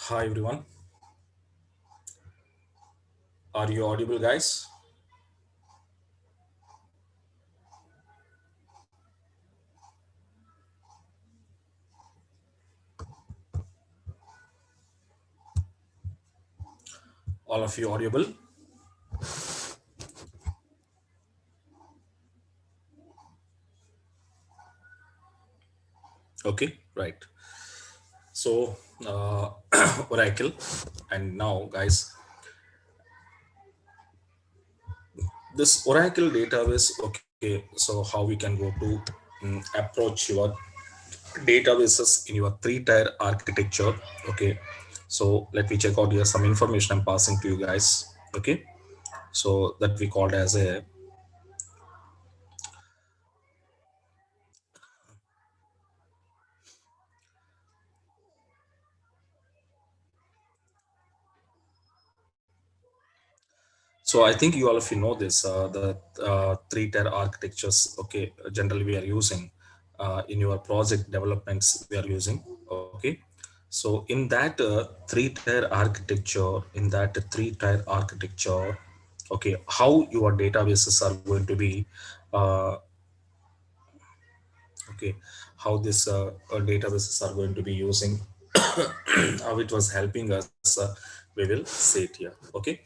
Hi everyone. Are you audible, guys? All of you audible? Okay, right. So, Oracle, and now, guys, this Oracle database. Okay, so how we can go to approach your databases in your three-tier architecture. Okay, so let me check out here some information I'm passing to you guys. Okay, so that we called as a. So I think you all of you know this, the three-tier architectures, okay, generally we are using in your project developments we are using, okay. So in that three-tier architecture, okay, how your databases are going to be, uh, okay, how this databases are going to be using, how it was helping us, we will see it here, okay.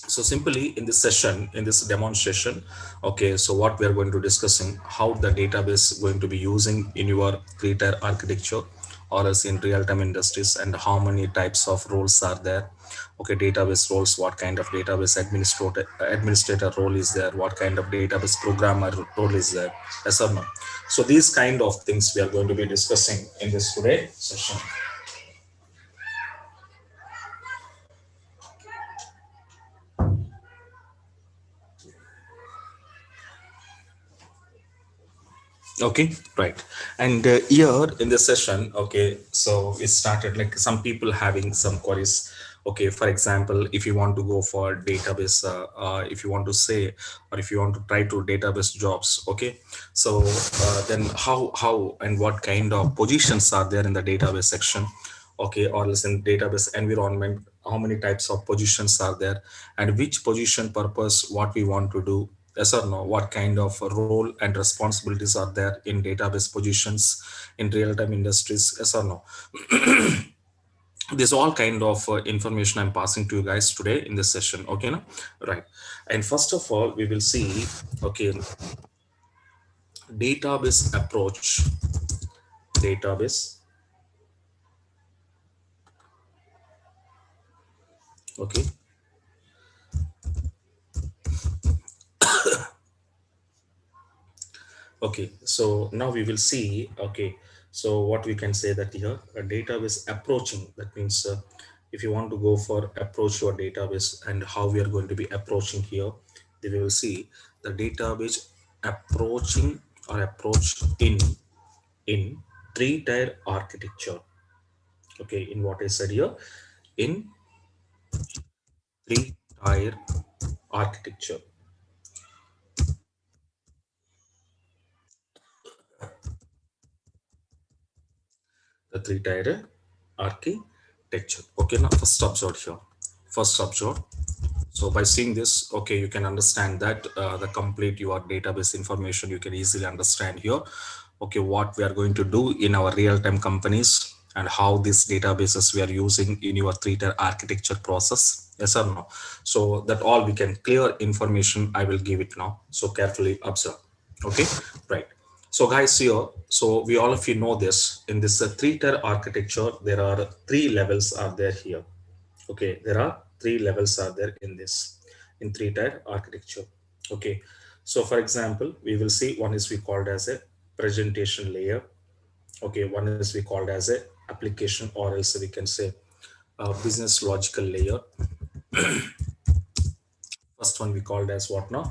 So simply in this session, in this demonstration, okay, so what we are going to discussing, how the database going to be using in your three-tier architecture or as in real-time industries, and how many types of roles are there. Okay, database roles, what kind of database administrator role is there, what kind of database programmer role is there, yes or no. So these kind of things we are going to be discussing in this today session. Okay, right. And here in this session, okay, so it started like some people having some queries. Okay, for example, if you want to go for database, if you want to say, or if you want to try to database jobs, okay, so then how and what kind of positions are there in the database section, okay, or listen database environment, how many types of positions are there, and which position purpose, what we want to do, yes or no, what kind of role and responsibilities are there in database positions in real-time industries, yes or no. This all kind of information I'm passing to you guys today in this session, okay no? Right. And first of all we will see, okay, database approach, database, okay. Okay, so now we will see, okay, so what we can say that here, a database approaching, that means if you want to go for approach your database and how we are going to be approaching here, then we will see the database approaching or approach in three-tier architecture. Okay, in what I said here, in three-tier architecture, the three-tier architecture. Okay, now first observe here. First observe. So by seeing this, okay, you can understand that the complete your database information, you can easily understand here, okay, what we are going to do in our real-time companies and how these databases we are using in your three-tier architecture process, yes or no. So that all we can clear information I will give it now. So carefully observe. Okay, right. So guys here, so we all of you know this, in this three-tier architecture, there are three levels are there here. Okay, there are three levels are there in this, in three-tier architecture. Okay, so for example, we will see one is we called as a presentation layer. Okay, one is we called as a application, or else we can say business logical layer. First one we called as what now,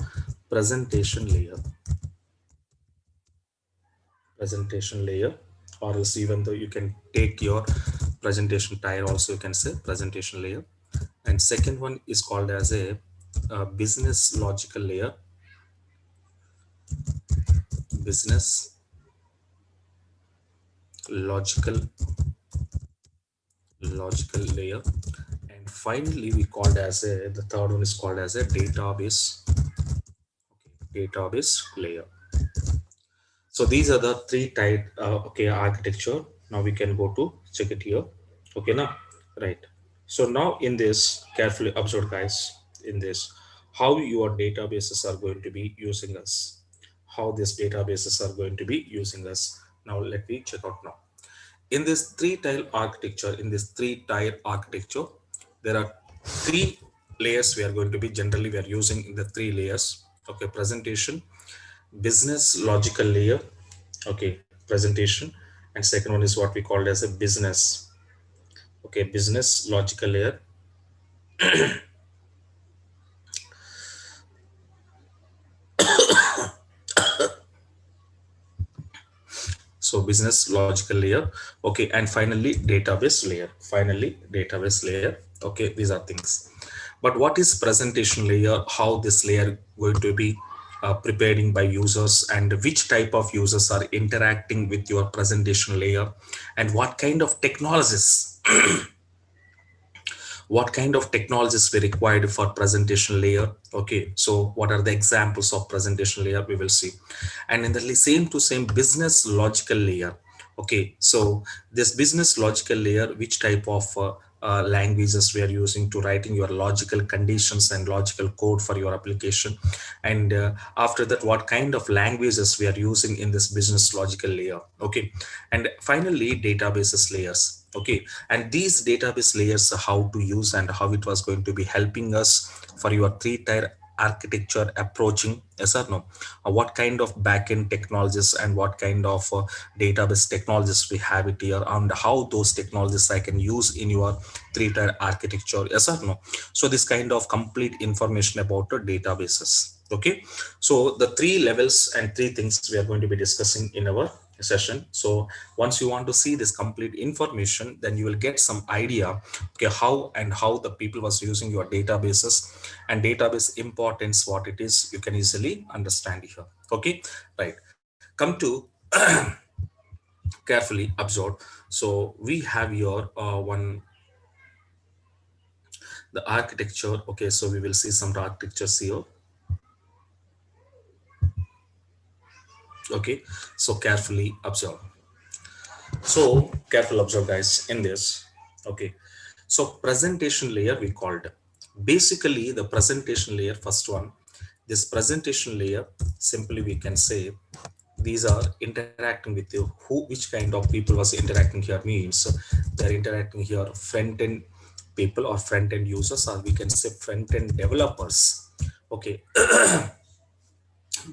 presentation layer, presentation layer, or else even though you can take your presentation tire also, you can say presentation layer. And second one is called as a business logical layer, business logical logical layer, and finally we called as a, the third one is called as a database, database layer. So these are the three type okay architecture. Now we can go to check it here. Okay now, right. So now in this, carefully observe guys, in this, how your databases are going to be using us, how these databases are going to be using us. Now let me check out now. In this three-tile architecture, there are three layers we are going to be, generally we are using in the three layers. Okay, presentation, business logical layer, okay, presentation, and second one is what we called as a business, okay, business logical layer. So business logical layer, okay, and finally database layer, okay, these are things. But what is presentation layer, how this layer going to be preparing by users, and which type of users are interacting with your presentation layer, and what kind of technologies we required for presentation layer. Okay, so what are the examples of presentation layer we will see. And in the same business logical layer, okay, so this business logical layer, which type of languages we are using to writing your logical conditions and logical code for your application, and after that what kind of languages we are using in this business logical layer. Okay, and finally databases layers. Okay, and these database layers, how to use and how it was going to be helping us for your three-tier architecture approaching, yes or no. What kind of backend technologies and what kind of database technologies we have it here, and how those technologies I can use in your three-tier architecture, yes or no. So this kind of complete information about the databases. Okay, so the three levels and three things we are going to be discussing in our session. So once you want to see this complete information, then you will get some idea, okay, how the people was using your databases and database importance, what it is, you can easily understand here. Okay, right. Come to carefully observe. So we have your one the architecture. Okay, so we will see some architectures here. Okay, so carefully observe. So careful observe guys in this. Okay, so presentation layer we called, basically the presentation layer, first one, this presentation layer, simply we can say these are interacting with you, who, which kind of people was interacting here means they're interacting here front end people or front end users, or we can say front end developers. Okay,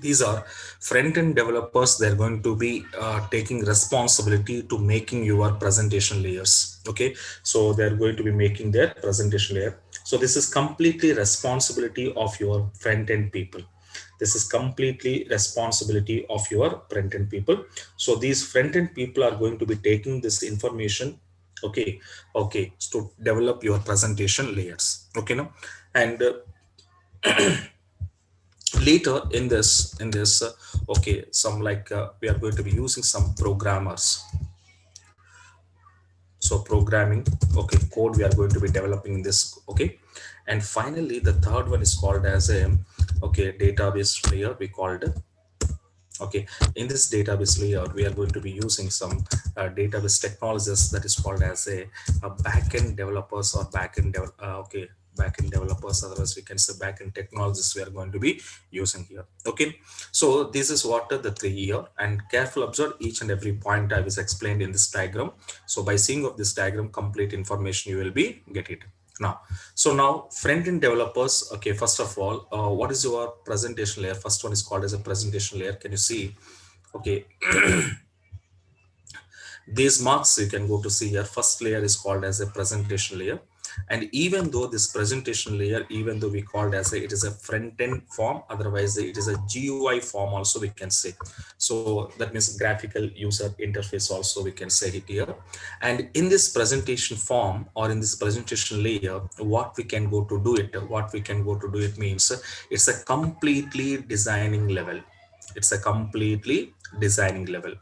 these are front end developers, they're going to be taking responsibility to making your presentation layers. Okay, so they're going to be making their presentation layer. So this is completely responsibility of your front end people. This is completely responsibility of your front end people. So these front end people are going to be taking this information. Okay, okay, to develop your presentation layers. Okay, now, and later in this okay, some like we are going to be using some programmers. So programming, okay, code we are going to be developing in this. Okay, and finally the third one is called as a, okay, database layer we called. Okay, in this database layer we are going to be using some database technologies that is called as a backend developers or okay, backend developers, otherwise we can say backend technologies we are going to be using here. Okay, so this is what the three here, and careful observe each and every point I was explained in this diagram. So by seeing of this diagram, complete information you will be get it now. So now front-end developers, okay, first of all, what is your presentation layer? First one is called as a presentation layer. Can you see? Okay, these marks you can go to see here. First layer is called as a presentation layer, and even though this presentation layer, even though we called as a, it is a front-end form, otherwise it is a GUI form also we can say. So that means graphical user interface also we can say it here. And in this presentation form or in this presentation layer, what we can go to do it, means it's a completely designing level. It's a completely designing level.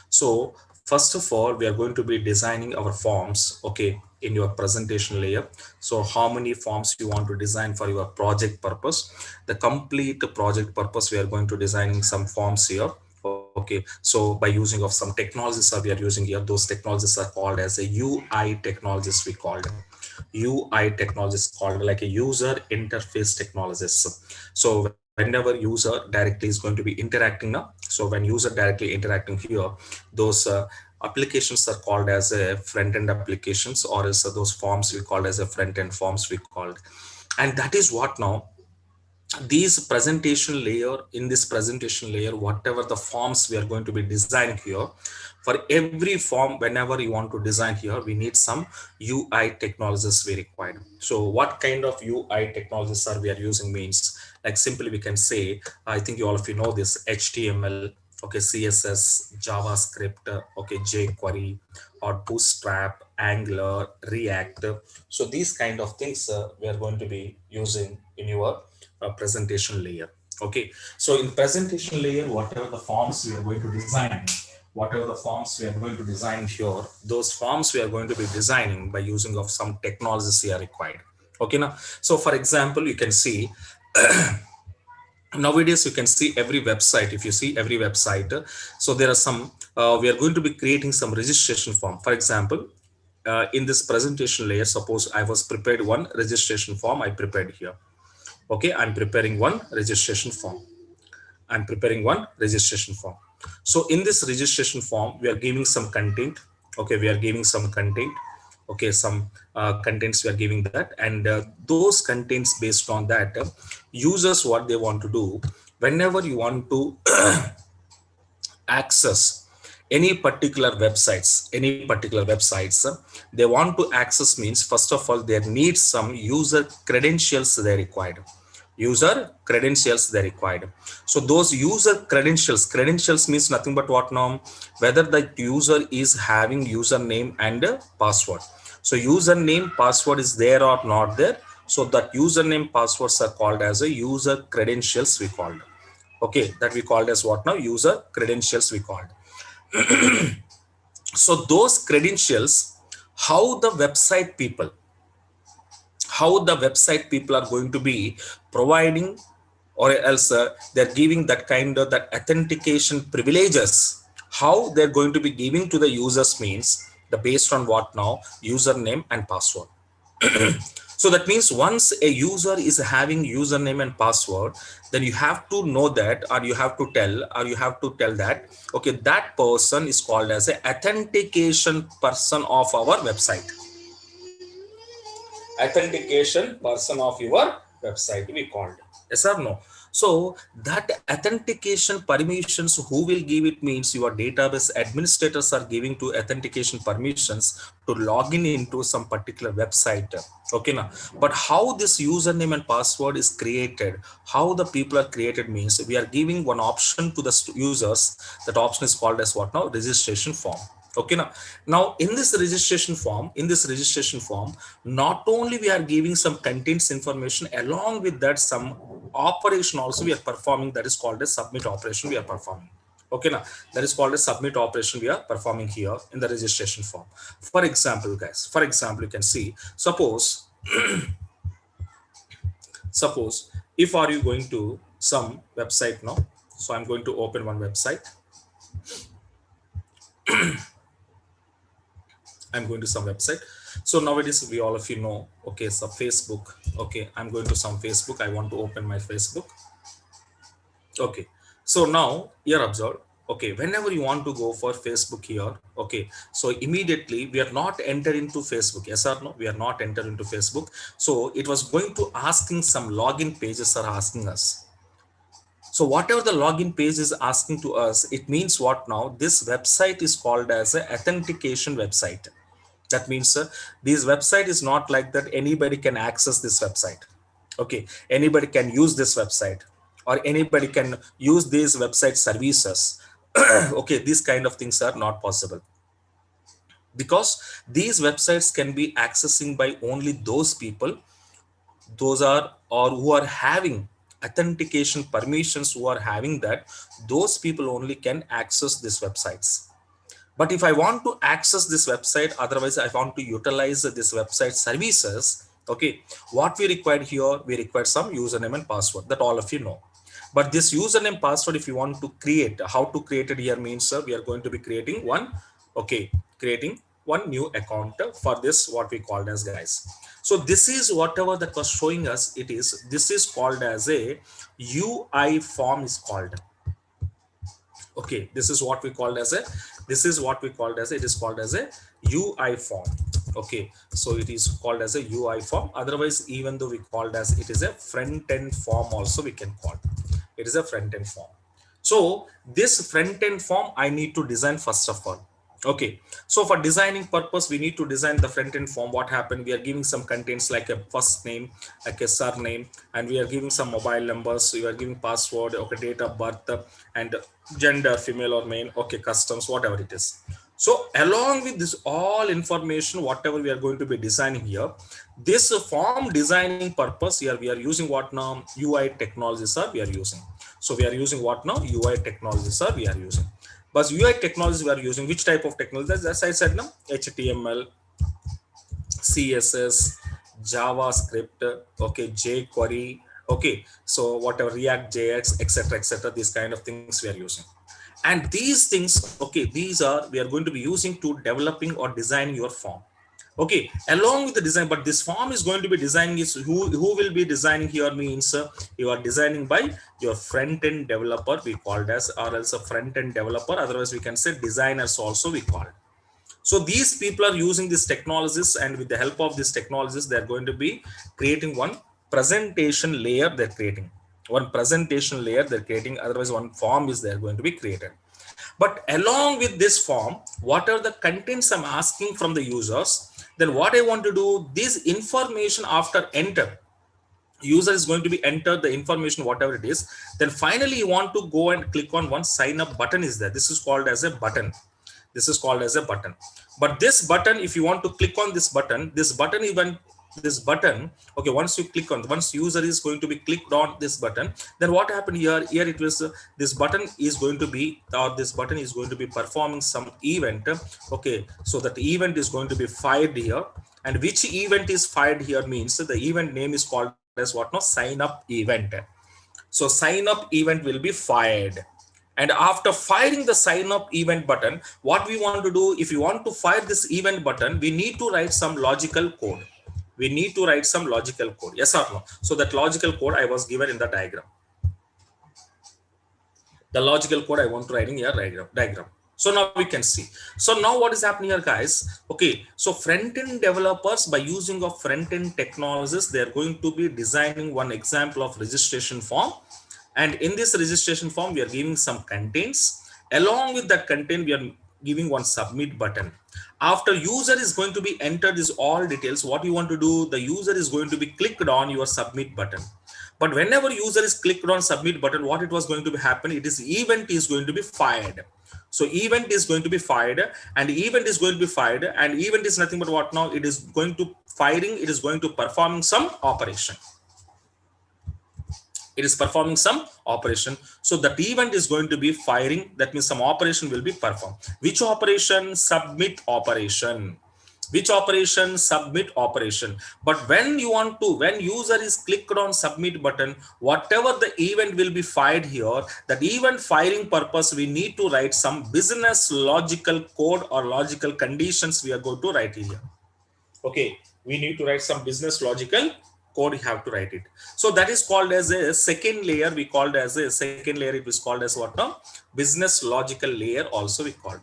So first of all, we are going to be designing our forms. Okay, in your presentation layer. So how many forms you want to design for your project purpose, the complete project purpose, we are going to designing some forms here. Okay, so by using of some technologies that we are using here, those technologies are called as a UI technologies, we called UI technologies, called like a user interface technologies. So whenever user directly is going to be interacting now, so when user directly interacting here, those applications are called as a front-end applications, or is those forms we called as a front-end forms we called. And that is what now these presentation layer, in this presentation layer, whatever the forms we are going to be designing here, for every form, whenever you want to design here, we need some UI technologies we required. So what kind of UI technologies are we are using means, like simply we can say, I think you all of you know this, HTML, okay, CSS, JavaScript, okay, jQuery, or Bootstrap, Angular, React. So these kind of things we are going to be using in your presentation layer. Okay, so in presentation layer, whatever the forms we are going to design, whatever the forms we are going to design here, those forms we are going to be designing by using of some technologies we are required. Okay, now, so for example, you can see nowadays you can see every website, if you see every website, so there are some we are going to be creating some registration form. For example, in this presentation layer, suppose I was prepared one registration form I prepared here. Okay, I'm preparing one registration form. I'm preparing one registration form. So in this registration form, we are giving some content. Okay, we are giving some content. Okay, some contents we are giving that, and those contents, based on that, users what they want to do, whenever you want to access any particular websites, they want to access means, first of all, they need some user credentials they required. User credentials they required. So those user credentials means nothing but what now, whether the user is having username and password. So username password is there or not there, so that username passwords are called as a user credentials we called. Okay, that we called as what now, user credentials we called. So those credentials, how the website people are going to be providing, or else they're giving that kind of that authentication privileges, how they're going to be giving to the users means, the based on what now, username and password. So that means once a user is having username and password, then you have to know that, or you have to tell that, okay, that person is called as a authentication person of our website. Authentication person of your website we called. Yes or no? So that authentication permissions, who will give it means, your database administrators are giving to authentication permissions to log in into some particular website. Okay now, but how this username and password is created, how the people are created means, we are giving one option to the users. That option is called as what now, registration form. Okay now in this registration form, not only we are giving some contents information, along with that some operation also we are performing, that is called as submit operation we are performing. Okay now, that is called a submit operation we are performing here in the registration form. For example, guys, for example, you can see, suppose if are you going to some website now, so I'm going to open one website. I'm going to some website. So nowadays we all of you know, okay, so Facebook. Okay, I'm going to some Facebook. I want to open my Facebook. Okay, so now here observe. Okay, whenever you want to go for Facebook here, okay, so immediately we are not enter into Facebook. Yes or no? We are not enter into Facebook. So it was going to asking some login pages are asking us. So whatever the login page is asking to us, it means what now? This website is called as a authentication website. That means this website is not like that anybody can access this website. Okay, anybody can use this website, or anybody can use these website services. Okay, these kind of things are not possible, because these websites can be accessing by only those people, those are, or who are having authentication permissions, who are having that, those people only can access these websites. But if I want to access this website, otherwise I want to utilize this website services, okay, what we require here, we require some username and password that all of you know. But this username password, if you want to create, how to create it here means we are going to be creating one, okay, creating one new account for this, what we called as, guys. So this is whatever that was showing us. It is, this is called as a UI form is called. Okay, this is what we called as a, this is what we called as a, it is called as a UI form. Okay, so it is called as a UI form. Otherwise, even though we called as, it is a front end form also we can call it is a front end form. So this front end form I need to design first of all. Okay, so for designing purpose, we need to design the front end form. What happened, we are giving some contents like a first name, like a surname, and we are giving some mobile numbers, we are giving password, okay, date of birth, and gender, female or male, okay, customs, whatever it is. So along with this all information, whatever we are going to be designing here, this form designing purpose here, we are using what now, UI technologies are we are using. So we are using what now, UI technologies are we are using. But UI technologies we are using which type of technologies? As I said now, HTML, CSS, JavaScript, okay, jQuery, okay, so whatever, React, JX, etc., these kind of things we are using. And these things, okay, these are we are going to be using to developing or designing your form. Okay, along with the design, but this form is going to be designing is who will be designing here means you are designing by your front end developer, we called as, or else a front end developer, otherwise we can say designers also we call. So these people are using these technologies, and with the help of these technologies, they are going to be creating one presentation layer. They're creating one presentation layer. They're creating. Otherwise, one form is there going to be created. But along with this form, what are the contents I'm asking from the users? Then what I want to do, this information after enter, user is going to be enter the information whatever it is. Then finally you want to go and click on one sign up button is there. This is called as a button. This is called as a button. But this button, if you want to click on this button, even this button, okay, once you click on, once user is going to be clicked on this button, then what happened here it was this button is going to be, or this button is going to be performing some event. Okay, so that event is going to be fired here. And which event is fired here means the event name is called as what now, sign up event. So sign up event will be fired. And after firing the sign up event button, what we want to do, if you want to fire this event button, we need to write some logical code. We need to write some logical code. Yes or no? So that logical code I was given in the diagram. The logical code I want to write in here diagram. So now we can see. So now what is happening here, guys? Okay, so front-end developers, by using of front-end technologies, they are going to be designing one example of registration form. And in this registration form, we are giving some contents. Along with that content, we are giving one submit button. After user is going to be entered this all details, what you want to do, the user is going to be clicked on your submit button. But whenever user is clicked on submit button, what it was going to be happen, it is event is going to be fired. So event is going to be fired, and event is going to be fired, and event is nothing but what now, it is going to firing, it is going to perform some operation. It is performing some operation. So that event is going to be firing. That means some operation will be performed. Which operation? Submit operation. Which operation? Submit operation. But when you want to, when user is clicked on submit button, whatever the event will be fired here, that event firing purpose, we need to write some business logical code or logical conditions we are going to write here. Okay, we need to write some business logical code, you have to write it. So that is called as a second layer. We called as a second layer. It was called as what now? Business logical layer also we called.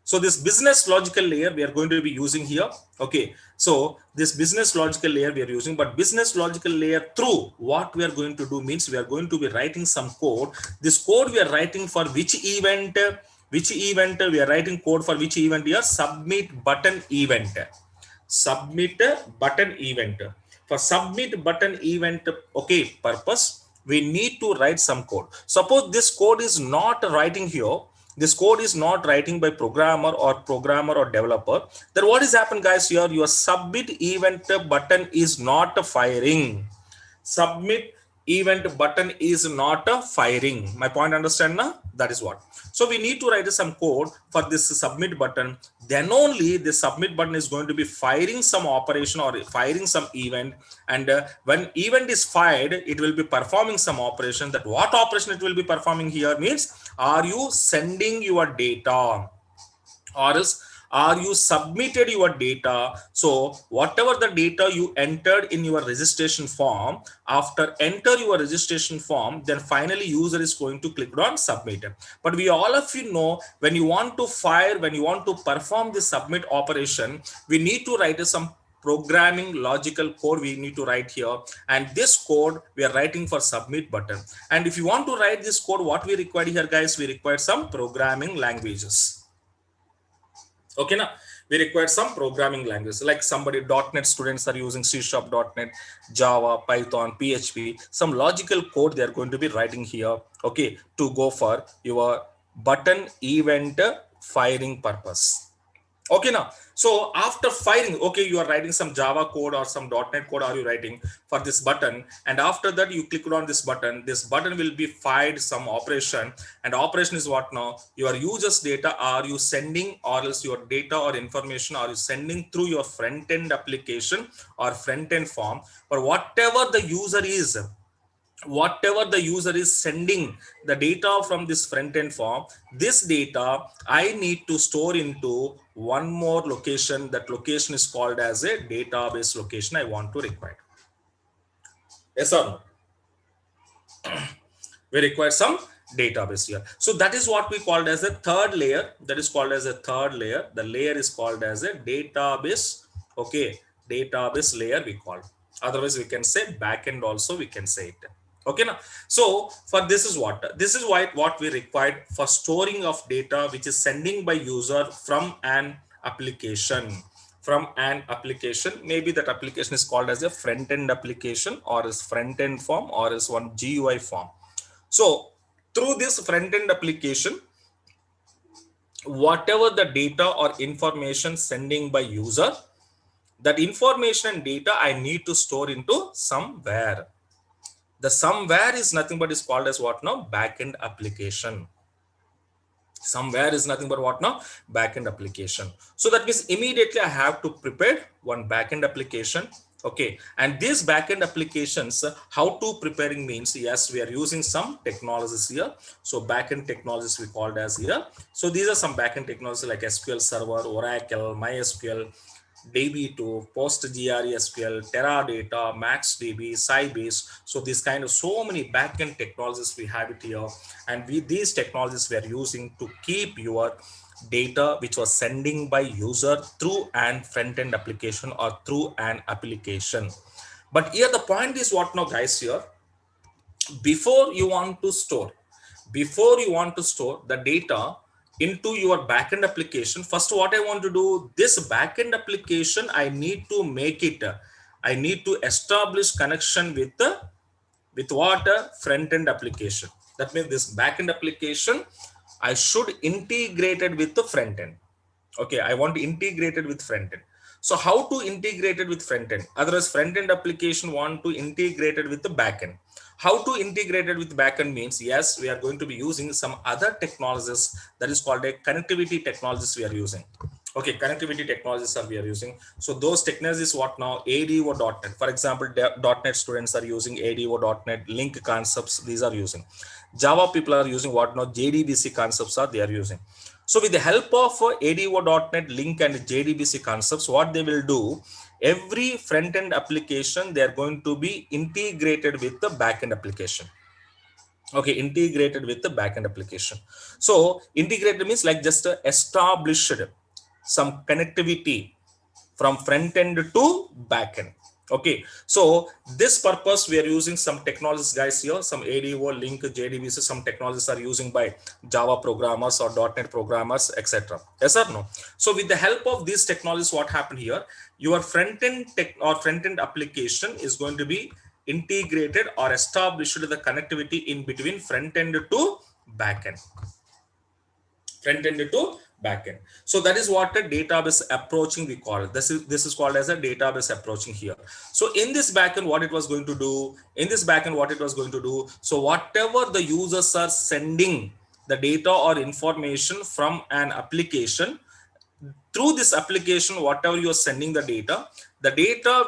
So this business logical layer we are going to be using here. Okay, so this business logical layer we are using, but business logical layer through what we are going to do means we are going to be writing some code. This code we are writing for which event? Which event we are writing code for? Which event here? Submit button event. Submit button event. For submit button event, okay, purpose, we need to write some code. Suppose this code is not writing here, this code is not writing by programmer or developer, then what is happened, guys? Here your submit event button is not firing. Submit event button is not firing. My point, understand now? That is what. So we need to write some code for this submit button. Then only the submit button is going to be firing some operation or firing some event. And when event is fired, it will be performing some operation. That what operation it will be performing here means, are you sending your data, or else are you submitted your data? So whatever the data you entered in your registration form, after enter your registration form, then finally user is going to click on submit. But we all of you know, when you want to fire, when you want to perform the submit operation, we need to write some programming logical code we need to write here. And this code we are writing for submit button. And if you want to write this code, what we require here, guys, we require some programming languages. Okay, now we require some programming languages, like somebody .NET students are using C#, .NET, Java, Python, PHP, some logical code they are going to be writing here, okay, to go for your button event firing purpose. Okay, now so after firing, okay, you are writing some Java code or some .NET code are you writing for this button, and after that you click on this button will be fired some operation. And operation is what? Now your users data are you sending, or else your data or information are you sending through your front end application or front end form, or whatever the user is, whatever the user is sending the data from this front end form, this data I need to store into one more location. That location is called as a database location I want to require. Yes or no? We require some database here. So that is what we called as a third layer. That is called as a third layer. The layer is called as a database. Okay, database layer we call. Otherwise we can say backend also we can say it. Okay, now so for this is what we required for storing of data which is sending by user from an application. From an application, maybe that application is called as a front end application, or is front end form, or is one GUI form. So through this front end application, whatever the data or information sending by user, that information and data I need to store into somewhere. The somewhere is nothing but is called as what now? Backend application. Somewhere is nothing but what now? Backend application. So that means immediately I have to prepare one backend application. Okay, and these backend applications, how to preparing means, yes, we are using some technologies here. So backend technologies we called as here. So these are some backend technologies like SQL Server, Oracle, MySQL, DB2, PostgreSQL, Teradata, MaxDB, Sybase. So this kind of so many backend technologies we have it here, and these technologies we are using to keep your data which was sending by user through an front-end application or through an application. But here the point is what now, guys, here before you want to store, the data into your backend application, first what I want to do, this backend application I need to make it, I need to establish connection with the with what? Front end application. That means this backend application I should integrate it with the front end. Okay, I want to integrate it with front end. So how to integrate it with front end? Otherwise front end application want to integrate it with the backend. How to integrate it with backend means, yes, we are going to be using some other technologies, that is called a connectivity technologies we are using. Okay, connectivity technologies are we are using. So those technologies what now? ADO.NET. For example, .NET students are using ADO.NET link concepts. These are using. Java people are using what now? JDBC concepts are they are using. So with the help of ADO.NET link and JDBC concepts, what they will do, every front-end application, they are going to be integrated with the back-end application. Okay, integrated with the back-end application. So integrated means like just established some connectivity from front-end to back-end. Okay, so this purpose we are using some technologies, guys, here, some ADO, link, JDBC, some technologies are using by Java programmers or .NET programmers, etc. Yes or no? So with the help of these technologies, what happened here, your front-end tech or front-end application is going to be integrated or established the connectivity in between front-end to back-end. Front-end to backend. So that is what a database approaching we call it. This is called as a database approaching here. So in this backend, what it was going to do, so whatever the users are sending the data or information from an application, through this application, whatever you are sending the data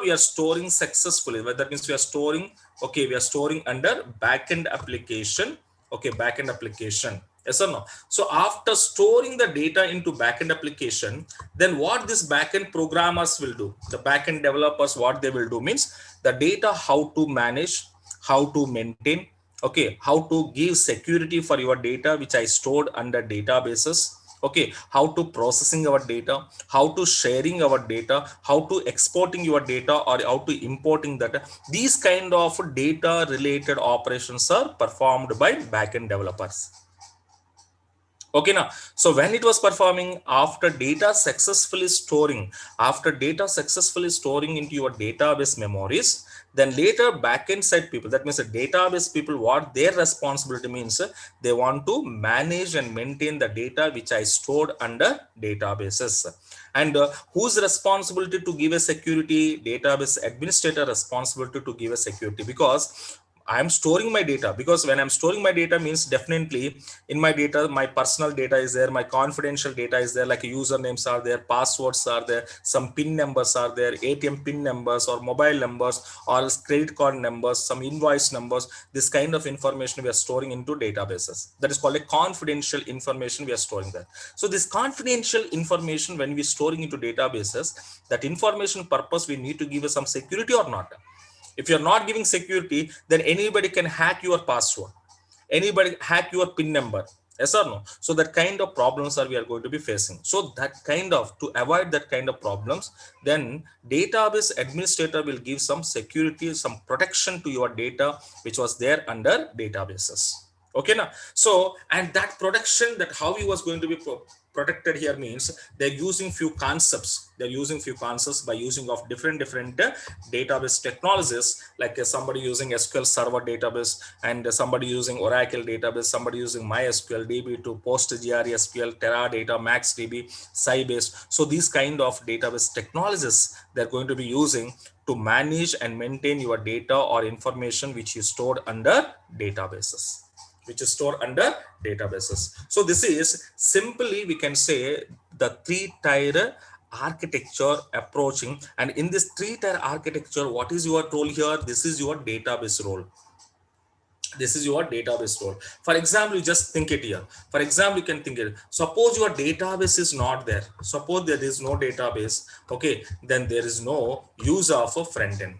we are storing successfully. That means we are storing, okay, we are storing under backend application. Okay, backend application, yes or no? So after storing the data into backend application, then what this backend programmers will do, the backend developers, what they will do means the data how to manage, how to maintain, okay, how to give security for your data which I stored under databases, okay, how to processing our data, how to sharing our data, how to exporting your data or how to importing data. These kind of data related operations are performed by backend developers. Okay, now so when it was performing, after data successfully storing into your database memories, then later backend side people, that means the database people, what their responsibility means, they want to manage and maintain the data which I stored under databases. And whose responsibility to give a security? Database administrator responsibility to give a security, because I'm storing my data. Because when I'm storing my data means definitely in my data, my personal data is there, my confidential data is there, like usernames are there, passwords are there, some PIN numbers are there, ATM PIN numbers or mobile numbers or credit card numbers, some invoice numbers. This kind of information we are storing into databases. That is called a confidential information we are storing there. So this confidential information, when we storing into databases, that information purpose we need to give us some security or not. If you're not giving security, then anybody can hack your password, anybody hack your PIN number, yes or no? So that kind of problems are we are going to be facing. So that kind of, to avoid that kind of problems, then database administrator will give some security, some protection to your data which was there under databases. Okay, now so, and that protection, that how he was going to be protected here means they're using few concepts, by using of different database technologies, like somebody using SQL server database, and somebody using Oracle database, somebody using MySQL DB to PostgreSQL, Teradata, MaxDB, Sybase. So these kind of database technologies they're going to be using to manage and maintain your data or information which you stored under databases, So this is simply, we can say, the three-tier architecture approaching. And in this three-tier architecture, what is your role here? This is your database role. For example, you just think it here. For example, you can think it. Suppose your database is not there. Suppose there is no database. Okay, then there is no use of a front end.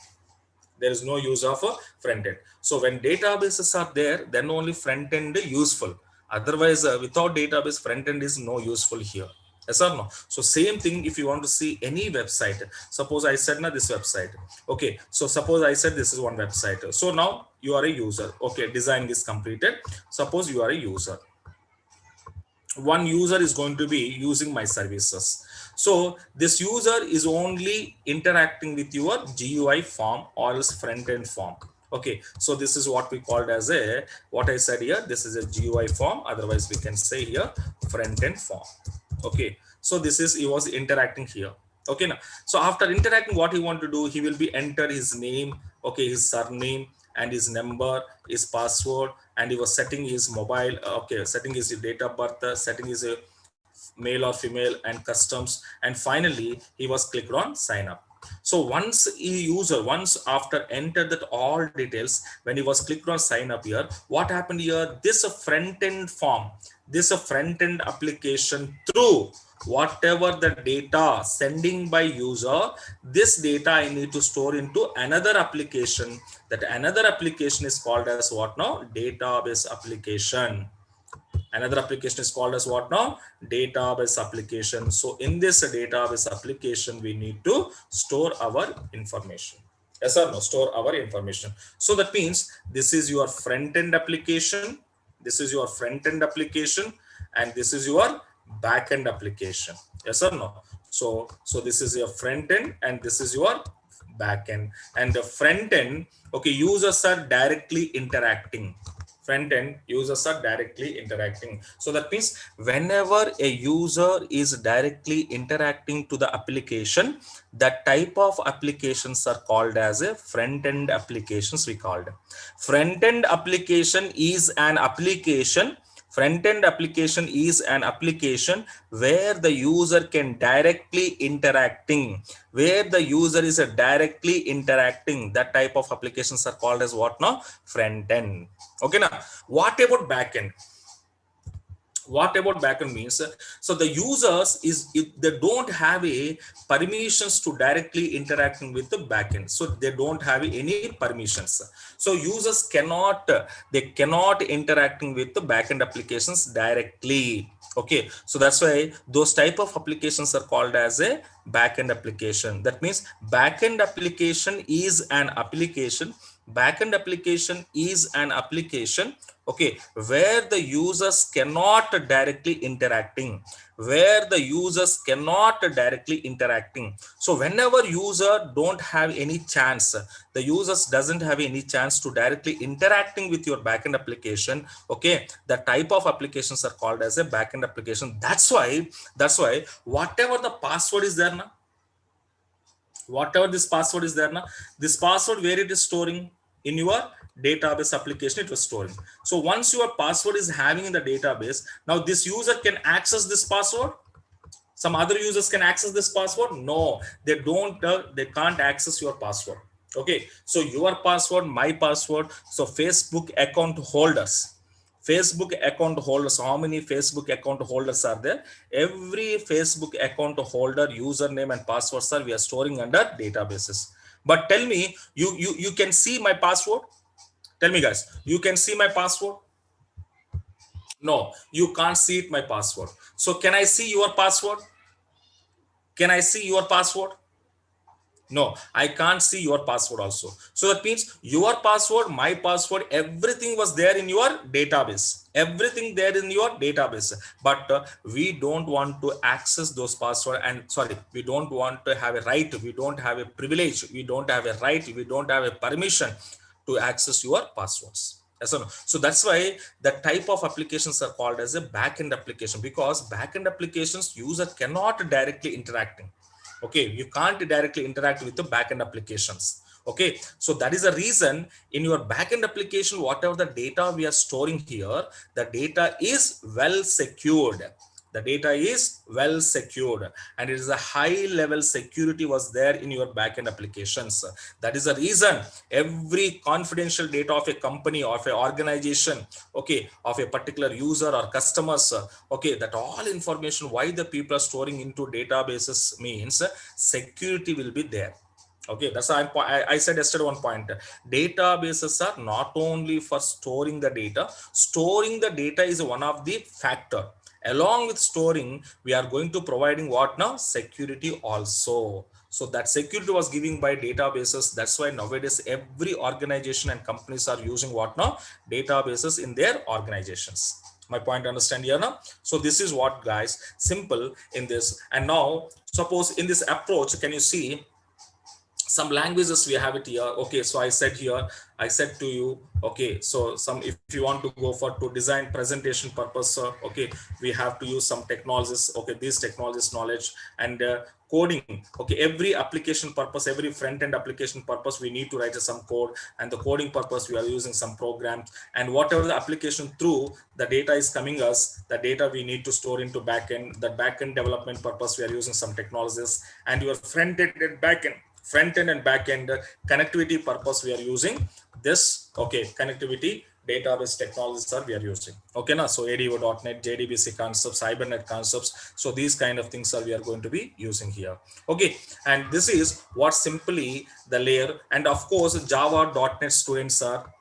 So when databases are there, then only front end useful. Otherwise, without database, front end is no useful here. Yes or no? So same thing, if you want to see any website, suppose I said now this website. Okay, so suppose I said this is one website. So now you are a user. Okay, design is completed. Suppose you are a user. One user is going to be using my services. So this user is only interacting with your GUI form or else front end form. Okay, so this is what we called as a, what I said here, this is a GUI form, otherwise we can say here front end form. Okay, so this is, he was interacting here. Okay, now so after interacting, what he want to do, he will be enter his name, okay, his surname and his number, his password, and he was setting his mobile, okay, setting his date of birth, setting his male or female and customs, and finally he was clicked on sign up. So once once after entered that all details, when he was clicked on sign up here, what happened here, this front end form, this front end application, through whatever the data sending by user, this data I need to store into another application. That another application is called as what now? Database application. Another application is called as what now? Database application. So in this database application, we need to store our information. Yes or no? Store our information. So that means this is your front end application, and this is your back end application. Yes or no? So this is your front end and this is your back end. And the front end, okay, users are directly interacting. front end users are directly interacting. So that means whenever a user is directly interacting to the application, that type of applications are called as a front end applications. We called front end application is an application. Front end application is an application where the user can directly interacting, where the user is directly interacting. That type of applications are called as what now? Front end. Okay, now what about backend? What about backend means, so the users is, if they don't have a permissions to directly interacting with the backend, so they don't have any permissions, so users cannot, they cannot interacting with the backend applications directly. Okay, so that's why those type of applications are called as a backend application. That means backend application is an application, backend application is an application, okay, where the users cannot directly interacting, where the users cannot directly interacting. So whenever user don't have any chance, the users doesn't have any chance to directly interacting with your backend application, okay, the type of applications are called as a backend application. That's why whatever the password is there now, whatever this password is there now, this password where it is storing in your database application, it was storing. So once your password is having in the database, now this user can access this password. Some other users can access this password. No, they don't, they can't access your password. Okay, so your password, my password, so Facebook account holders, Facebook account holders, how many Facebook account holders are there? Every Facebook account holder username and passwords are we are storing under databases. But tell me, you can see my password? Tell me guys, you can see my password? No, you can't see it, my password. So can I see your password? Can I see your password? No, I can't see your password also. So that means your password, my password, everything was there in your database. Everything there in your database. But we don't want to access those password, and sorry, we don't want to have a right. We don't have a privilege. We don't have a right. We don't have a permission to access your passwords. Yes or no? So that's why the type of applications are called as a backend application, because backend applications user cannot directly interacting. Okay, you can't directly interact with the backend applications. Okay, so that is the reason in your backend application, whatever the data we are storing here, the data is well secured. The data is well secured, and it is a high level security was there in your backend applications. That is the reason every confidential data of a company or of an organization, okay, of a particular user or customers, okay, that all information why the people are storing into databases means security will be there. Okay, that's why I said yesterday one point. Databases are not only for storing the data. Storing the data is one of the factor. Along with storing, we are going to providing what now? Security also. So that security was given by databases. That's why nowadays every organization and companies are using what now? Databases in their organizations. My point understand here now? So this is what guys, simple in this. And now suppose in this approach, can you see some languages we have it here? Okay, so I said here, I said to you, okay, so some, if you want to go for to design presentation purpose, okay, we have to use some technologies. Okay, these technologies knowledge and coding. Okay, every application purpose, every front end application purpose, we need to write some code, and the coding purpose we are using some programs, and whatever the application through the data is coming us, the data we need to store into backend. The backend development purpose we are using some technologies, and your front end and backend, front end and back end connectivity purpose we are using this. Okay, connectivity database technologies are we are using. Okay, now so ADO.NET, JDBC concepts, Hibernate concepts. So these kind of things are we are going to be using here. Okay, and this is what simply the layer. And of course Java.NET students are,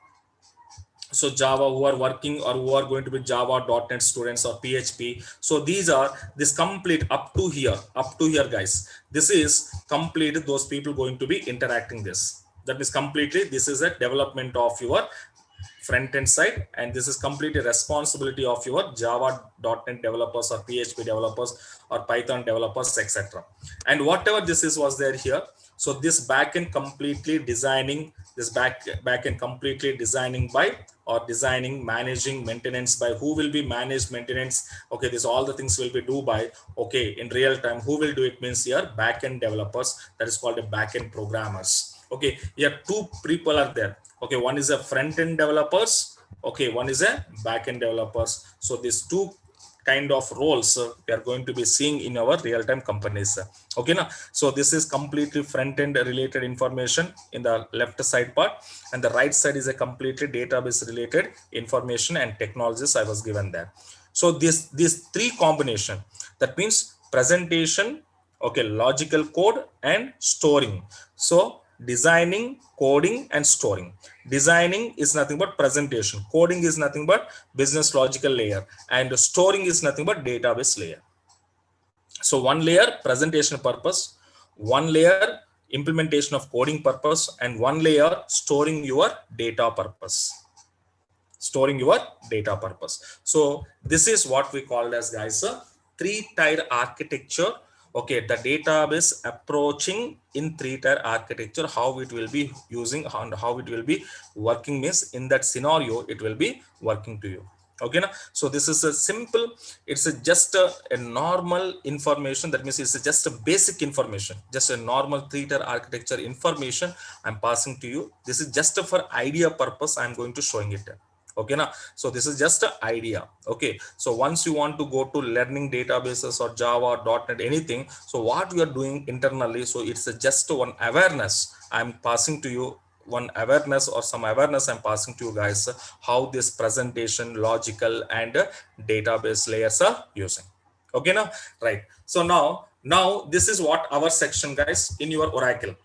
so Java who are working or who are going to be Java.NET students or PHP. So these are this complete up to here guys. This is complete those people going to be interacting this. That is completely, this is a development of your front end side, and this is completely responsibility of your Java.NET developers or PHP developers or Python developers, etc. And whatever this is was there here. So this backend completely designing This backend completely designing by or designing, managing, maintenance by. Who will be managed maintenance? Okay, this all the things will be do by. Okay, in real time, who will do it means here backend developers. That is called a backend programmers. Okay, here two people are there. Okay, one is a front end developers. Okay, one is a backend developers. So these two kind of roles we are going to be seeing in our real-time companies. Okay now, so this is completely front-end related information in the left side part, and the right side is a completely database related information and technologies I was given there. So these three combination, that means presentation, okay, logical code and storing. So designing, coding and storing. Designing is nothing but presentation, coding is nothing but business logical layer, and storing is nothing but database layer. So one layer presentation purpose, one layer implementation of coding purpose, and one layer storing your data purpose. Storing your data purpose. So this is what we called as, guys, a three-tier architecture. Okay, the database approaching in three-tier architecture, how it will be using and how it will be working means in that scenario it will be working to you. Okay now, so this is a simple, it's just a normal information. That means it's just a basic information, just a normal three-tier architecture information I'm passing to you. This is just for idea purpose I'm going to showing it. Okay now, so this is just an idea. Okay, so once you want to go to learning databases or Java or .NET anything, so what we are doing internally, so it's just one awareness I'm passing to you, one awareness or some awareness I'm passing to you guys, how this presentation, logical and database layers are using. Okay now, right? So now this is what our section, guys, in your Oracle.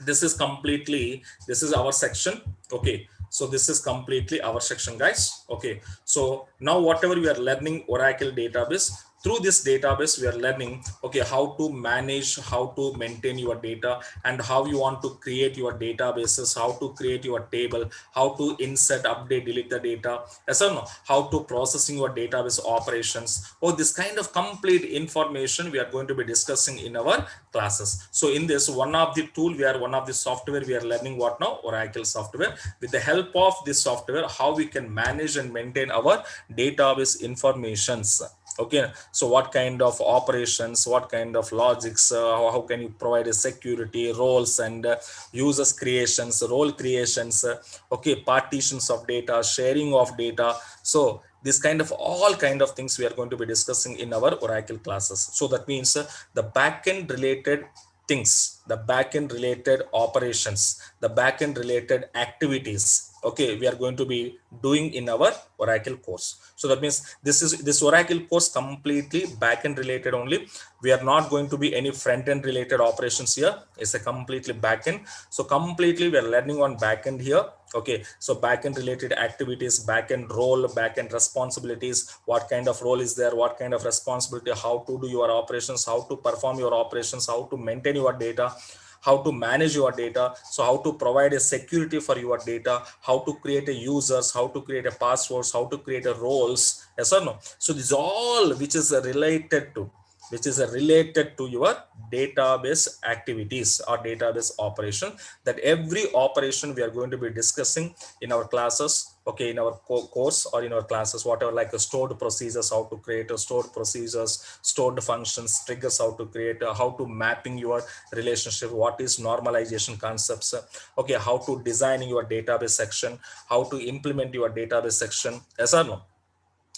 This is completely, this is our section. Okay, so this is completely our section, guys. Okay, so now whatever we are learning Oracle database, through this database we are learning, okay, how to manage, how to maintain your data, and how you want to create your databases, how to create your table, how to insert, update, delete the data, yes or no, how to processing your database operations. Oh, this kind of complete information we are going to be discussing in our classes. So in this, one of the tool, we are one of the software we are learning what now, Oracle software. With the help of this software, how we can manage and maintain our database informations. Okay, so what kind of operations, what kind of logics, how can you provide a security, roles and users creations, role creations, okay, partitions of data, sharing of data. So this kind of all kind of things we are going to be discussing in our Oracle classes. So that means the backend related things, the backend related operations, the backend related activities, okay, we are going to be doing in our Oracle course. So that means this Oracle course completely backend related only. We are not going to be any front end related operations here. It's a completely backend. So completely we are learning on backend here. Okay, so backend related activities, backend role, backend responsibilities, what kind of role is there, what kind of responsibility, how to do your operations, how to perform your operations, how to maintain your data, how to manage your data, so how to provide a security for your data, how to create a users, how to create a passwords, how to create a roles, yes or no. So this is all which is related to, which is related to your database activities or database operation. That every operation we are going to be discussing in our classes, okay, in our course or in our classes, whatever, like a stored procedures, how to create a stored procedures, stored functions, triggers, how to create, how to mapping your relationship, what is normalization concepts, okay, how to design your database section, how to implement your database section, yes or no,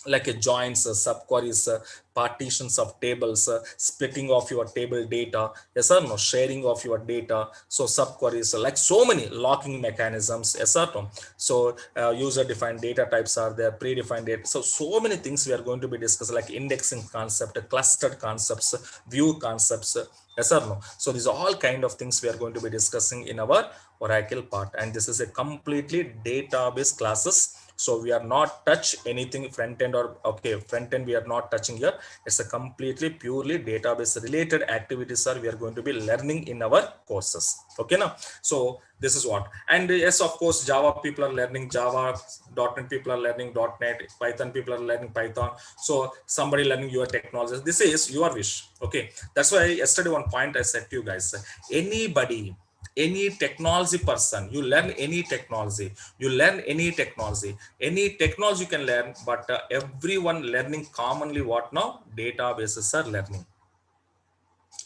like a joins, subqueries, partitions of tables, splitting of your table data, yes or no, sharing of your data, so subqueries, like so many locking mechanisms, yes or no. So user defined data types are there, predefined data, so many things we are going to be discussing, like indexing concept, clustered concepts, view concepts, yes or no. So these are all kind of things we are going to be discussing in our Oracle part, and this is a completely database classes. So we are not touch anything front end or, okay, front end we are not touching here. It's a completely purely database related activities are we are going to be learning in our courses. Okay now, so this is what. And yes, of course, Java people are learning Java, .NET people are learning .NET, Python people are learning Python. So somebody learning your technologies, this is your wish. Okay, that's why yesterday one point I said to you guys, anybody any technology person, you learn any technology, any technology you can learn, but everyone learning commonly what now? Databases are learning.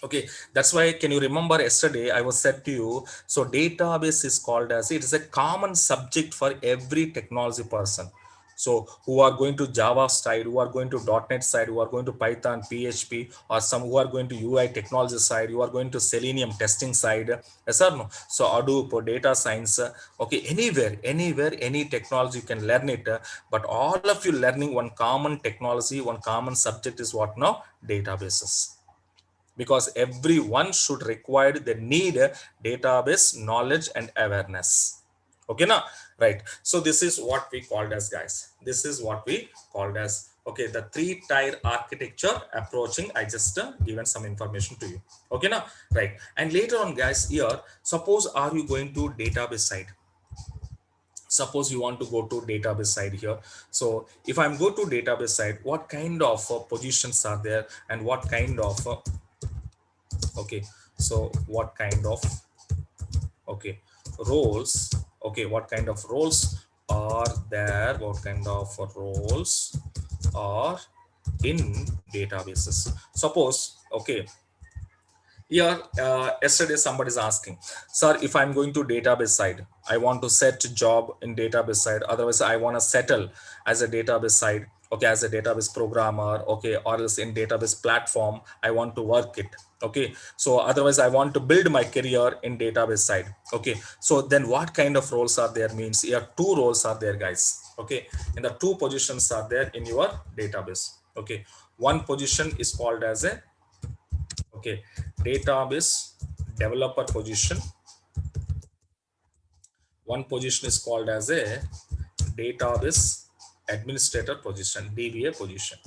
Okay, that's why, can you remember yesterday I was said to you, so database is called as, it is a common subject for every technology person. So who are going to Java side, who are going to .NET side, who are going to Python, PHP, or some who are going to UI technology side, you are going to Selenium testing side, yes or no? So Hadoop or data science, okay, anywhere any technology you can learn it, but all of you learning one common technology, one common subject is what now? Databases. Because everyone should require, the need database knowledge and awareness. Okay now, right? So this is what we called as, guys, this is what we called as, okay, the three-tier architecture approaching. I just given some information to you. Okay now, right? And later on, guys, here, suppose are you going to database side, suppose you want to go to database side here. So if I'm go to database side, what kind of positions are there, and what kind of okay, so what kind of, okay, roles, okay, what kind of roles are there, what kind of roles are in databases? Suppose, okay, here yesterday somebody is asking, sir, if I'm going to database side, I want to set job in database side, otherwise I want to settle as a database side, okay, as a database programmer, okay, or else in database platform I want to work it, okay, so otherwise I want to build my career in database side, okay, so then what kind of roles are there? Means here two roles are there, guys, okay, and the two positions are there in your database. Okay, one position is called as a, okay, database developer position. One position is called as a database administrator position, DBA position.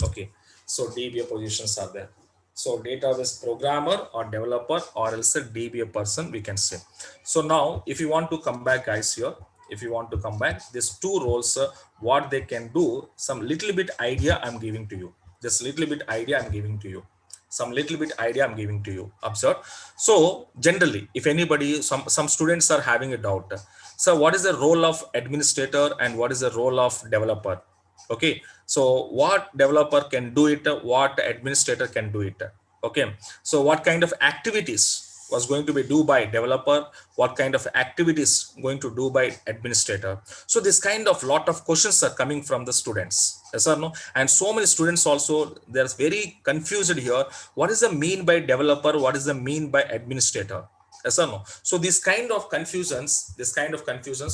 Okay, so DBA positions are there. So database programmer or developer, or else a DBA person, we can say. So now if you want to come back, guys, here, if you want to come back, these two roles, what they can do, some little bit idea I'm giving to you, just little bit idea I'm giving to you, some little bit idea I'm giving to you. Observe. So generally, if anybody, some students are having a doubt, so what is the role of administrator and what is the role of developer? Okay, so what developer can do it, what administrator can do it? Okay, so what kind of activities was going to be do by developer, what kind of activities going to do by administrator? So this kind of lot of questions are coming from the students, yes or no? And so many students also, they're very confused here, what is the mean by developer, what is the mean by administrator? Yes or no? So this kind of confusions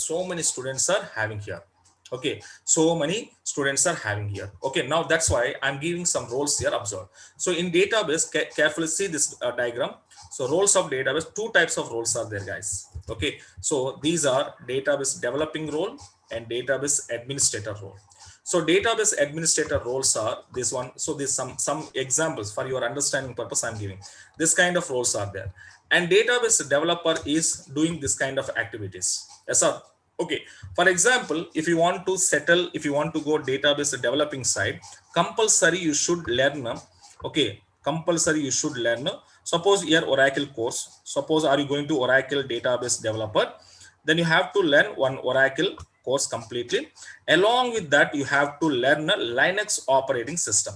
so many students are having here. Okay, so many students are having here. Okay, now that's why I'm giving some roles here. Observe. So in database, carefully see this diagram. So roles of database, two types of roles are there, guys. Okay, so these are database developing role and database administrator role. So database administrator roles are this one. So this some examples for your understanding purpose I'm giving. This kind of roles are there, and database developer is doing this kind of activities. Yes sir. Okay, for example, if you want to settle, if you want to go database developing side, compulsory you should learn, okay, compulsory you should learn, suppose your Oracle course, suppose are you going to Oracle database developer, then you have to learn one Oracle course completely. Along with that, you have to learn a Linux operating system.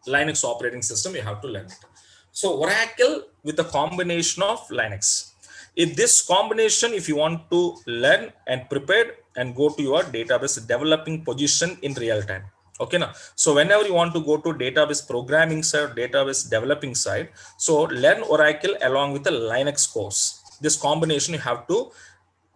Linux operating system, you have to learn it. So Oracle with a combination of Linux. In this combination, if you want to learn and prepare and go to your database developing position in real time. Okay now, so whenever you want to go to database programming side, database developing side, so learn Oracle along with a Linux course. This combination you have to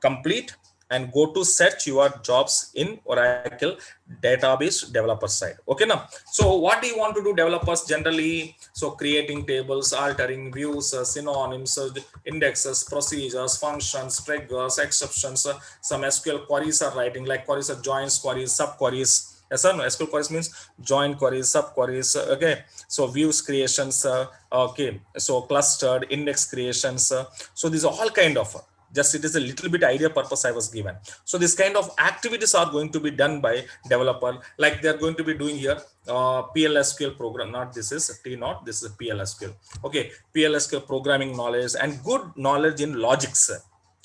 complete and go to search your jobs in Oracle database developer side. Okay now, so what do you want to do, developers generally? So creating tables, altering views, synonyms, indexes, procedures, functions, triggers, exceptions, some SQL queries are writing, like queries are joins, queries, sub queries. Yes or no? SQL queries means join queries, sub queries. Okay, so views creations, okay, so clustered index creations, so these are all kind of Just it is a little bit idea purpose I was given. So this kind of activities are going to be done by developer, like they are going to be doing here PLSQL program, not this is T not, this is PLSQL. Okay, PLSQL programming knowledge and good knowledge in logics.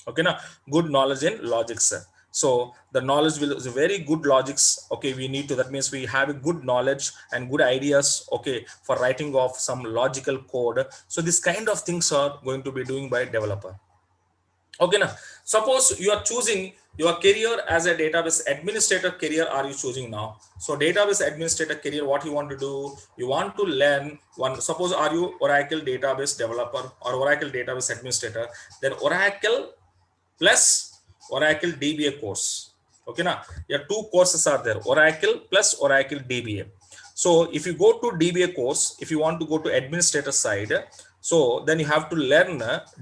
Okay, now good knowledge in logics. So the knowledge will is a very good logics. Okay, we need to, that means we have a good knowledge and good ideas, okay, for writing of some logical code. So this kind of things are going to be doing by developer. Okay, now suppose you are choosing your career as a database administrator career are you choosing now. So database administrator career, what you want to do, you want to learn one, suppose are you Oracle database developer or Oracle database administrator, then Oracle plus Oracle DBA course. Okay, now yeah, two courses are there, Oracle plus Oracle DBA. So if you go to DBA course, if you want to go to administrator side, so then you have to learn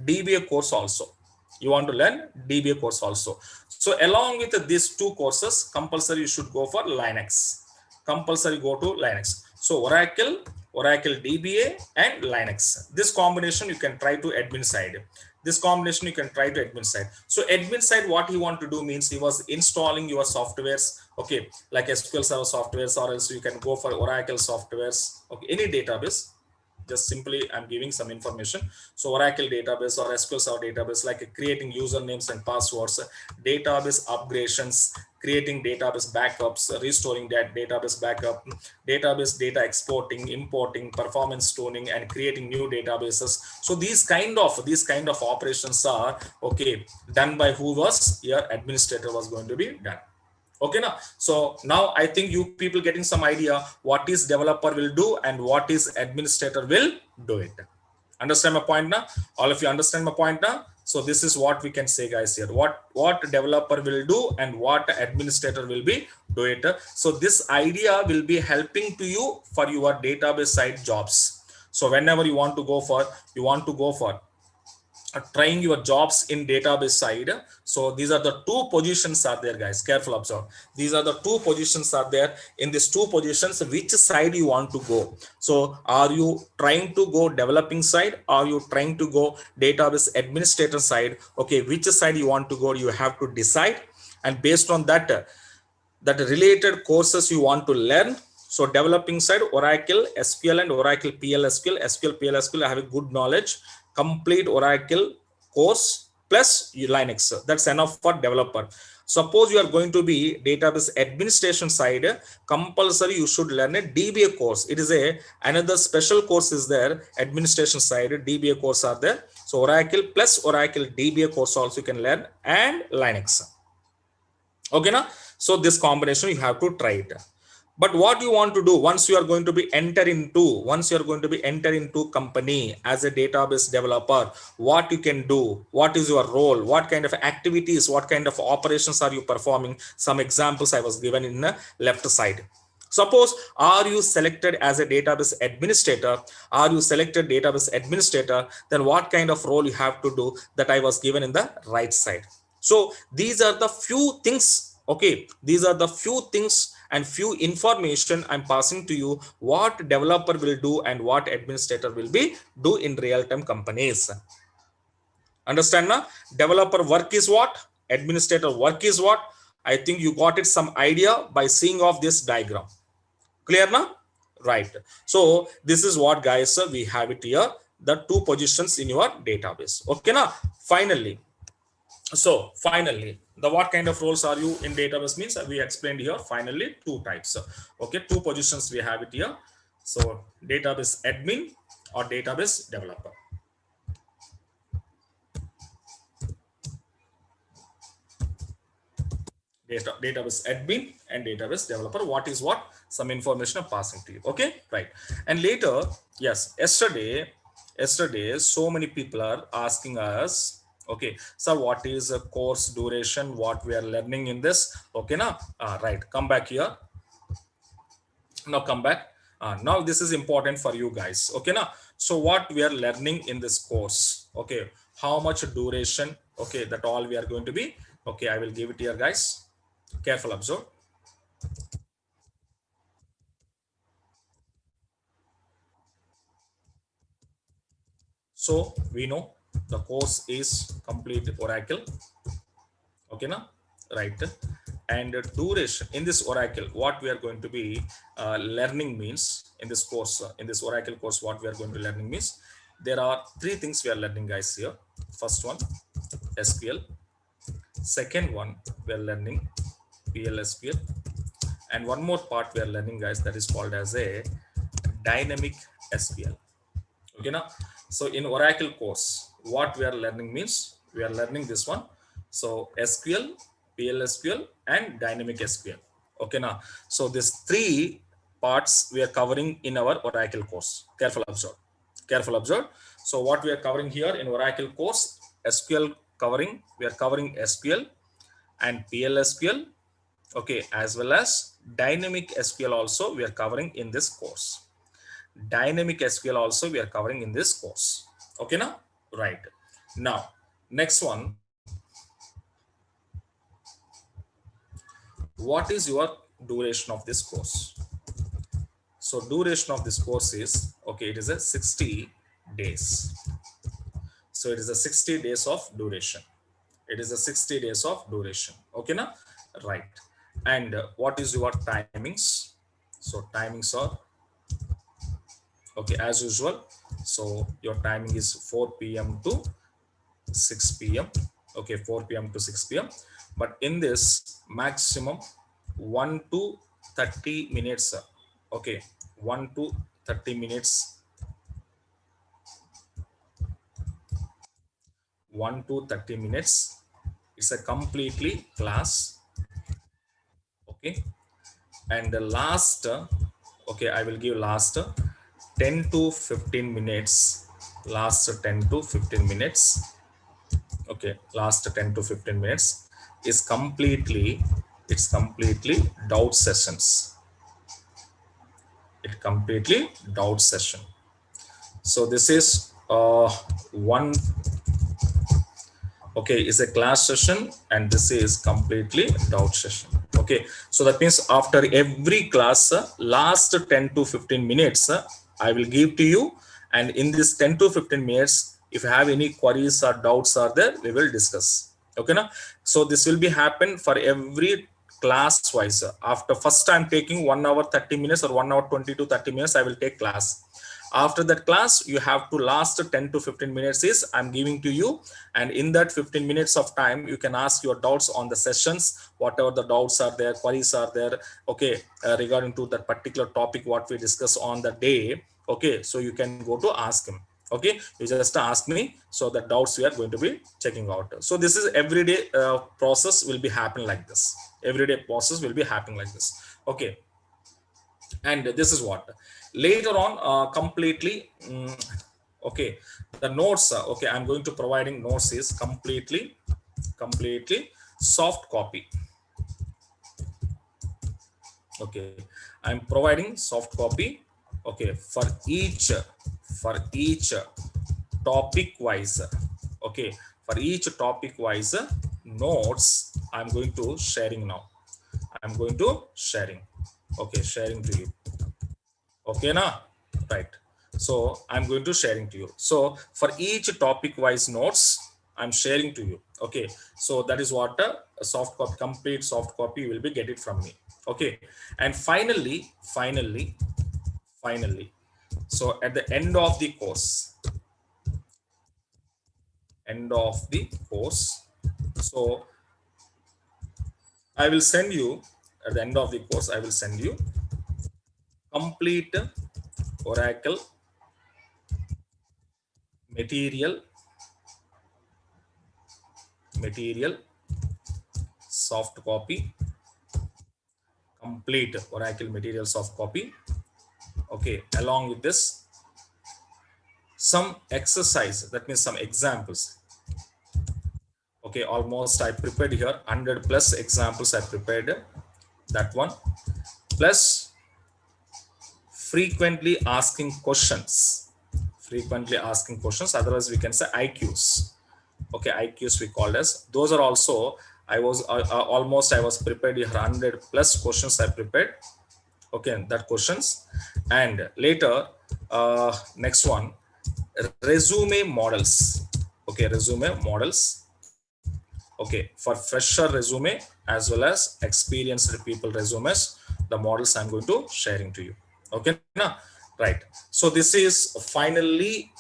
DBA course also. You want to learn DBA course also. So along with these two courses, compulsory you should go for Linux. Compulsory go to Linux. So Oracle, Oracle DBA and Linux. This combination you can try to admin side. This combination you can try to admin side. So admin side, what he want to do means he was installing your softwares, okay, like SQL Server softwares, or else you can go for Oracle softwares, okay, any database. Just simply I'm giving some information. So Oracle database or SQL Server database, like creating usernames and passwords, database upgradations, creating database backups, restoring that database backup, database data exporting, importing, performance tuning, and creating new databases. So these kind of operations are okay done by who was your administrator was going to be done. Okay, now so now I think you people getting some idea what is developer will do and what is administrator will do it. Understand my point now? All of you understand my point now? So this is what we can say, guys, here. What developer will do and what administrator will be do it. So this idea will be helping to you for your database side jobs. So whenever you want to go for trying your jobs in database side. So these are the two positions are there, guys, careful observe. These are the two positions are there. In these two positions, which side you want to go? So are you trying to go developing side, are you trying to go database administrator side? Okay, which side you want to go, you have to decide, and based on that that related courses you want to learn. So developing side, Oracle SQL and Oracle PL SQL, SQL PL SQL, I have a good knowledge. Complete Oracle course plus Linux. That's enough for developer. Suppose you are going to be database administration side, compulsory you should learn a DBA course. It is a another special course is there, administration side, DBA course are there. So Oracle plus Oracle DBA course also you can learn, and Linux. Okay, now so this combination you have to try it. But what you want to do once you are going to be enter into company as a database developer, what you can do, what is your role, what kind of activities, what kind of operations are you performing? Some examples I was given in the left side. Suppose are you selected as a database administrator, then what kind of role you have to do, that I was given in the right side. So these are the few things, okay, these are the few things and few information I'm passing to you, what developer will do and what administrator will be do in real-time companies. Understand now? Developer work is what, administrator work is what. I think you got it some idea by seeing of this diagram. Clear now? Right. So this is what, guys, we have it here, the two positions in your database. Okay now, finally, so finally, the what kind of roles are you in database means we explained here. Finally, two types. Okay, two positions we have it here. So database admin or database developer. Database admin and database developer. What is what? Some information I'm passing to you. Okay, right. And later, yes, yesterday, so many people are asking us, okay, so what is a course duration, what we are learning in this? Okay, now, right, come back here. Now come back. Now this is important for you guys. Okay, now, so what we are learning in this course? Okay, how much duration? Okay, that all we are going to be. Okay, I will give it here, guys. Careful observe. So we know The course is complete Oracle. Okay now, right? And duration in this Oracle, what we are going to be learning means in this course, in this Oracle course, what we are going to learning means there are three things we are learning, guys, here. First one, SQL. Second one, we are learning PL SQL. And one more part we are learning, guys, that is called as a dynamic SQL. Okay now, so in Oracle course, what we are learning means we are learning this one. So SQL, PL SQL, and dynamic SQL. Okay now, so these three parts we are covering in our Oracle course. Careful observe, careful observe. So what we are covering here in Oracle course, SQL covering, we are covering SQL and PL SQL. Okay, as well as dynamic SQL also we are covering in this course. Dynamic SQL also we are covering in this course. Okay now, right? Now next one, what is your duration of this course? So duration of this course is, okay, it is a 60 days. So it is a 60 days of duration. It is a 60 days of duration. Okay now, right? And what is your timings? So timings are, okay, as usual. So your timing is 4 p.m. to 6 p.m. Okay, 4 p.m. to 6 p.m. But in this, maximum 1 to 30 minutes. Okay, 1 to 30 minutes. 1 to 30 minutes. It's a completely class. Okay, and the last, okay, I will give last 10 to 15 minutes. Last 10 to 15 minutes. Okay, last 10 to 15 minutes is completely, it's completely doubt sessions. It completely doubt session. So this is one, okay, is a class session, and this is completely doubt session. Okay, so that means after every class, last 10 to 15 minutes I will give to you, and in this 10 to 15 minutes, if you have any queries or doubts are there, we will discuss. Okay now, so this will be happen for every class wise. After first time taking 1 hour 30 minutes or 1 hour 20 to 30 minutes, I will take class. After that class, you have to last 10 to 15 minutes is I'm giving to you, and in that 15 minutes of time you can ask your doubts on the sessions, whatever the doubts are there, queries are there. Okay, regarding to that particular topic what we discuss on the day. Okay, so you can go to ask him. Okay, you just ask me, so the doubts we are going to be checking out. So this is everyday process will be happen like this. Everyday process will be happening like this. Okay, and this is what later on completely okay, the notes, okay, I'm going to providing notes is completely soft copy. Okay, I'm providing soft copy. Okay, for each topic wise. Okay, for each topic wise notes I'm going to sharing now. I'm going to sharing. Okay, sharing to you. Okay now, right? So I'm going to sharing to you. So for each topic wise notes I'm sharing to you. Okay, so that is what a soft copy, complete soft copy will be get it from me. Okay, and finally, so at the end of the course, so I will send you, at the end of the course I will send you complete Oracle material soft copy, complete Oracle material soft copy. Okay, along with this some exercise, that means some examples. Okay, almost I prepared here 100 plus examples I prepared, that one, plus frequently asking questions, otherwise we can say IQs. Okay, IQs we called as, those are also I was almost I was prepared here 100 plus questions I prepared. Okay, that questions. And later next one, resume models. Okay, resume models. Okay, for fresher resume as well as experienced people resumes, the models I'm going to sharing to you. Okay, now, right. So this is finally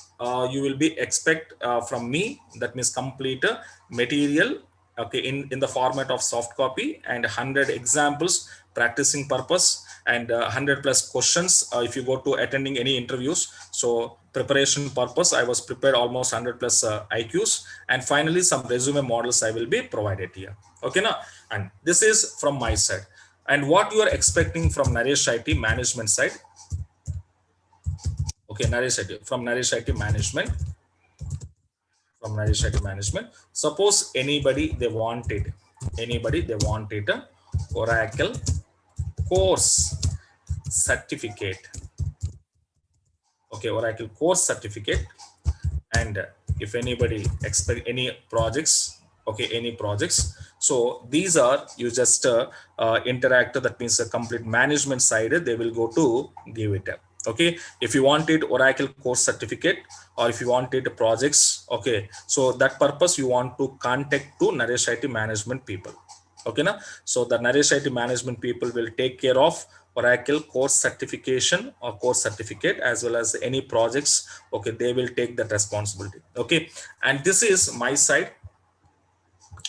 you will be expect from me, that means complete material, okay, in the format of soft copy, and 100 examples practicing purpose, and 100 plus questions if you go to attending any interviews. So preparation purpose, I was prepared almost 100 plus IQs, and finally some resume models I will be provided here. Okay now, and this is from my side. And what you are expecting from Naresh IT management side? Okay, Naresh IT, from Naresh IT management, from Naresh IT management. Suppose anybody they wanted a Oracle course certificate. Okay, Oracle course certificate. And if anybody expect any projects, okay, any projects, so these are you just interact, that means a complete management side they will go to give it. Okay, if you wanted Oracle course certificate, or if you wanted projects, okay, so that purpose you want to contact to Naresh IT management people. Okay na, so the Naresh IT management people will take care of Oracle course certification or course certificate, as well as any projects. Okay, they will take that responsibility. Okay, and this is my side,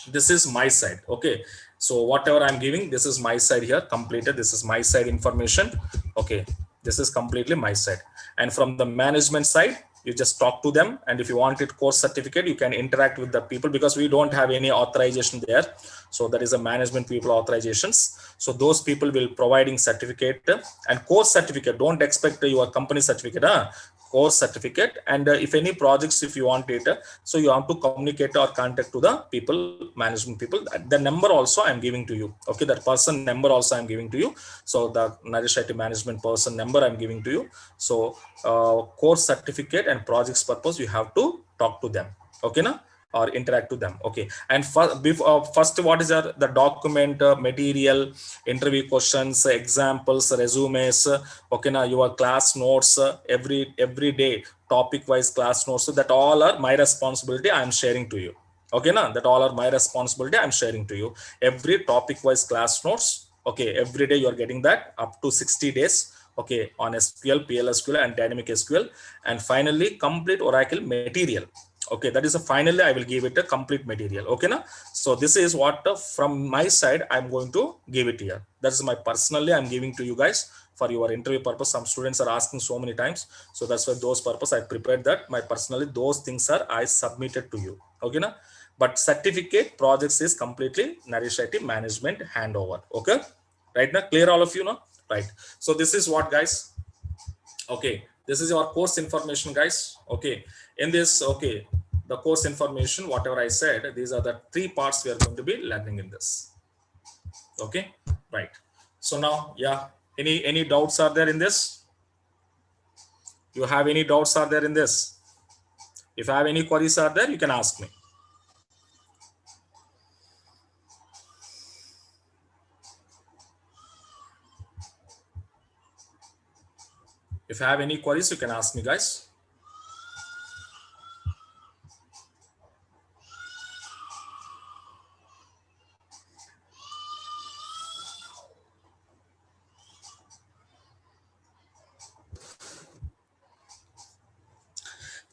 this is my side. Okay, so whatever I'm giving, this is my side here completed, this is my side information. Okay, this is completely my side. And from the management side, you just talk to them, and if you wanted course certificate, you can interact with the people, because we don't have any authorization there. So that is a management people authorizations, so those people will providing certificate. And course certificate, don't expect your company certificate, course certificate. And if any projects if you want it, so you have to communicate or contact to the people, management people. The number also I'm giving to you. Okay, that person number also I'm giving to you. So the Naresh IT management person number I'm giving to you. So course certificate and projects purpose, you have to talk to them. Okay na, or interact to them. Okay, and first what is the document material, interview questions, examples, resumes. Okay now, your class notes, every day topic wise class notes, so that all are my responsibility, I am sharing to you. Okay now, that all are my responsibility, I'm sharing to you every topic wise class notes. Okay, every day you are getting that up to 60 days. Okay, on SQL PL SQL and dynamic SQL. And finally complete Oracle material. Okay, that is a finally I will give it a complete material. Okay now, so this is what from my side I'm going to give it here. That is my personally I'm giving to you guys for your interview purpose. Some students are asking so many times, so that's why those purpose I prepared that. My personally those things are I submitted to you. Okay now, but certificate projects is completely Naresh IT management handover. Okay, right now, clear all of you now, right? So this is what guys. Okay, this is your course information guys. Okay, in this, okay, the course information whatever I said, these are the three parts we are going to be learning in this. Okay, right. So now, yeah, any doubts are there in this? You have any doubts are there in this? If I have any queries are there, you can ask me. If I have any queries, you can ask me guys.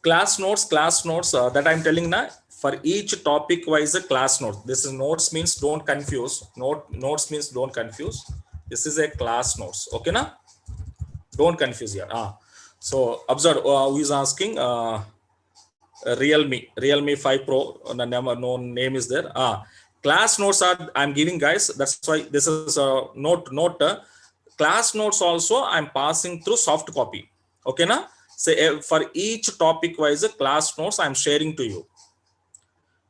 Class notes that I'm telling now, for each topic wise a class note. This is notes means don't confuse, notes means don't confuse. This is a class notes. Okay na, don't confuse here. So observe, who is asking, realme 5 Pro, no name is there. Class notes are I'm giving guys, that's why this is a note class notes also I'm passing through soft copy. Okay na, so for each topic wise class notes I'm sharing to you.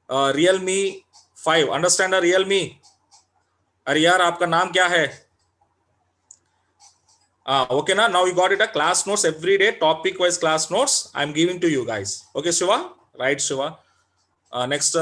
Realme 5, understand a Realme? अरे यार आपका नाम क्या है? Okay na, now you got it, a class notes every day topic wise class notes I'm giving to you guys. Okay Shiva, right Shiva? Next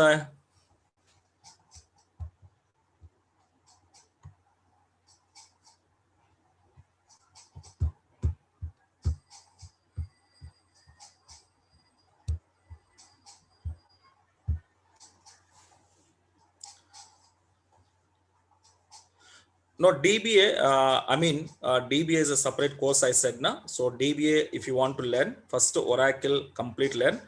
No, DBA, DBA is a separate course I said now. So DBA, if you want to learn, first Oracle complete learn.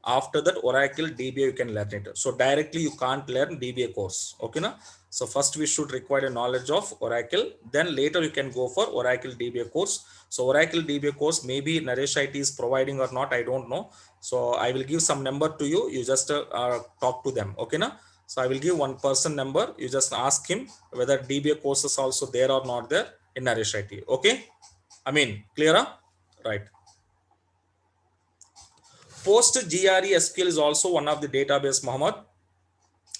After that, Oracle DBA, you can learn it. So directly you can't learn DBA course. Okay, na? So first we should require a knowledge of Oracle. Then later you can go for Oracle DBA course. So Oracle DBA course, maybe Naresh IT is providing or not, I don't know. So I will give some number to you. You just talk to them. Okay, na? So I will give one person number. You just ask him whether DBA courses also there or not there in Naresh IT. Okay. Clear? Right. Post GRE SQL is also one of the database, Muhammad.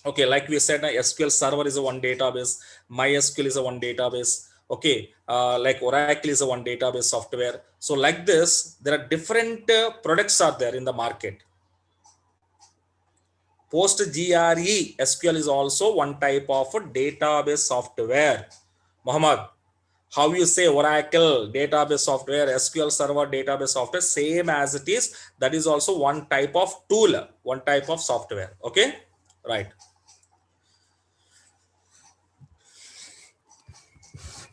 Okay, like we said, SQL Server is a one database. MySQL is a one database. Okay, like Oracle is a one database software. So like this, there are different products are there in the market. Post GRE SQL is also one type of database software. Muhammad, how you say Oracle database software, SQL Server database software, same as it is. That is also one type of tool, one type of software. Okay, right.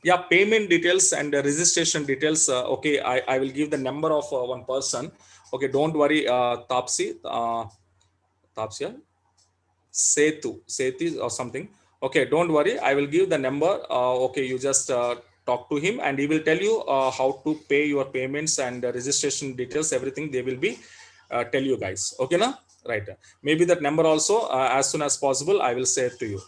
Yeah, payment details and registration details. Okay, I will give the number of one person. Okay, don't worry, Tapsia. Sethi or something. Okay, don't worry. I will give the number. Okay, you just talk to him and he will tell you how to pay your payments and registration details. Everything they will be tell you guys. Okay, na? Right. Maybe that number also as soon as possible I will say it to you.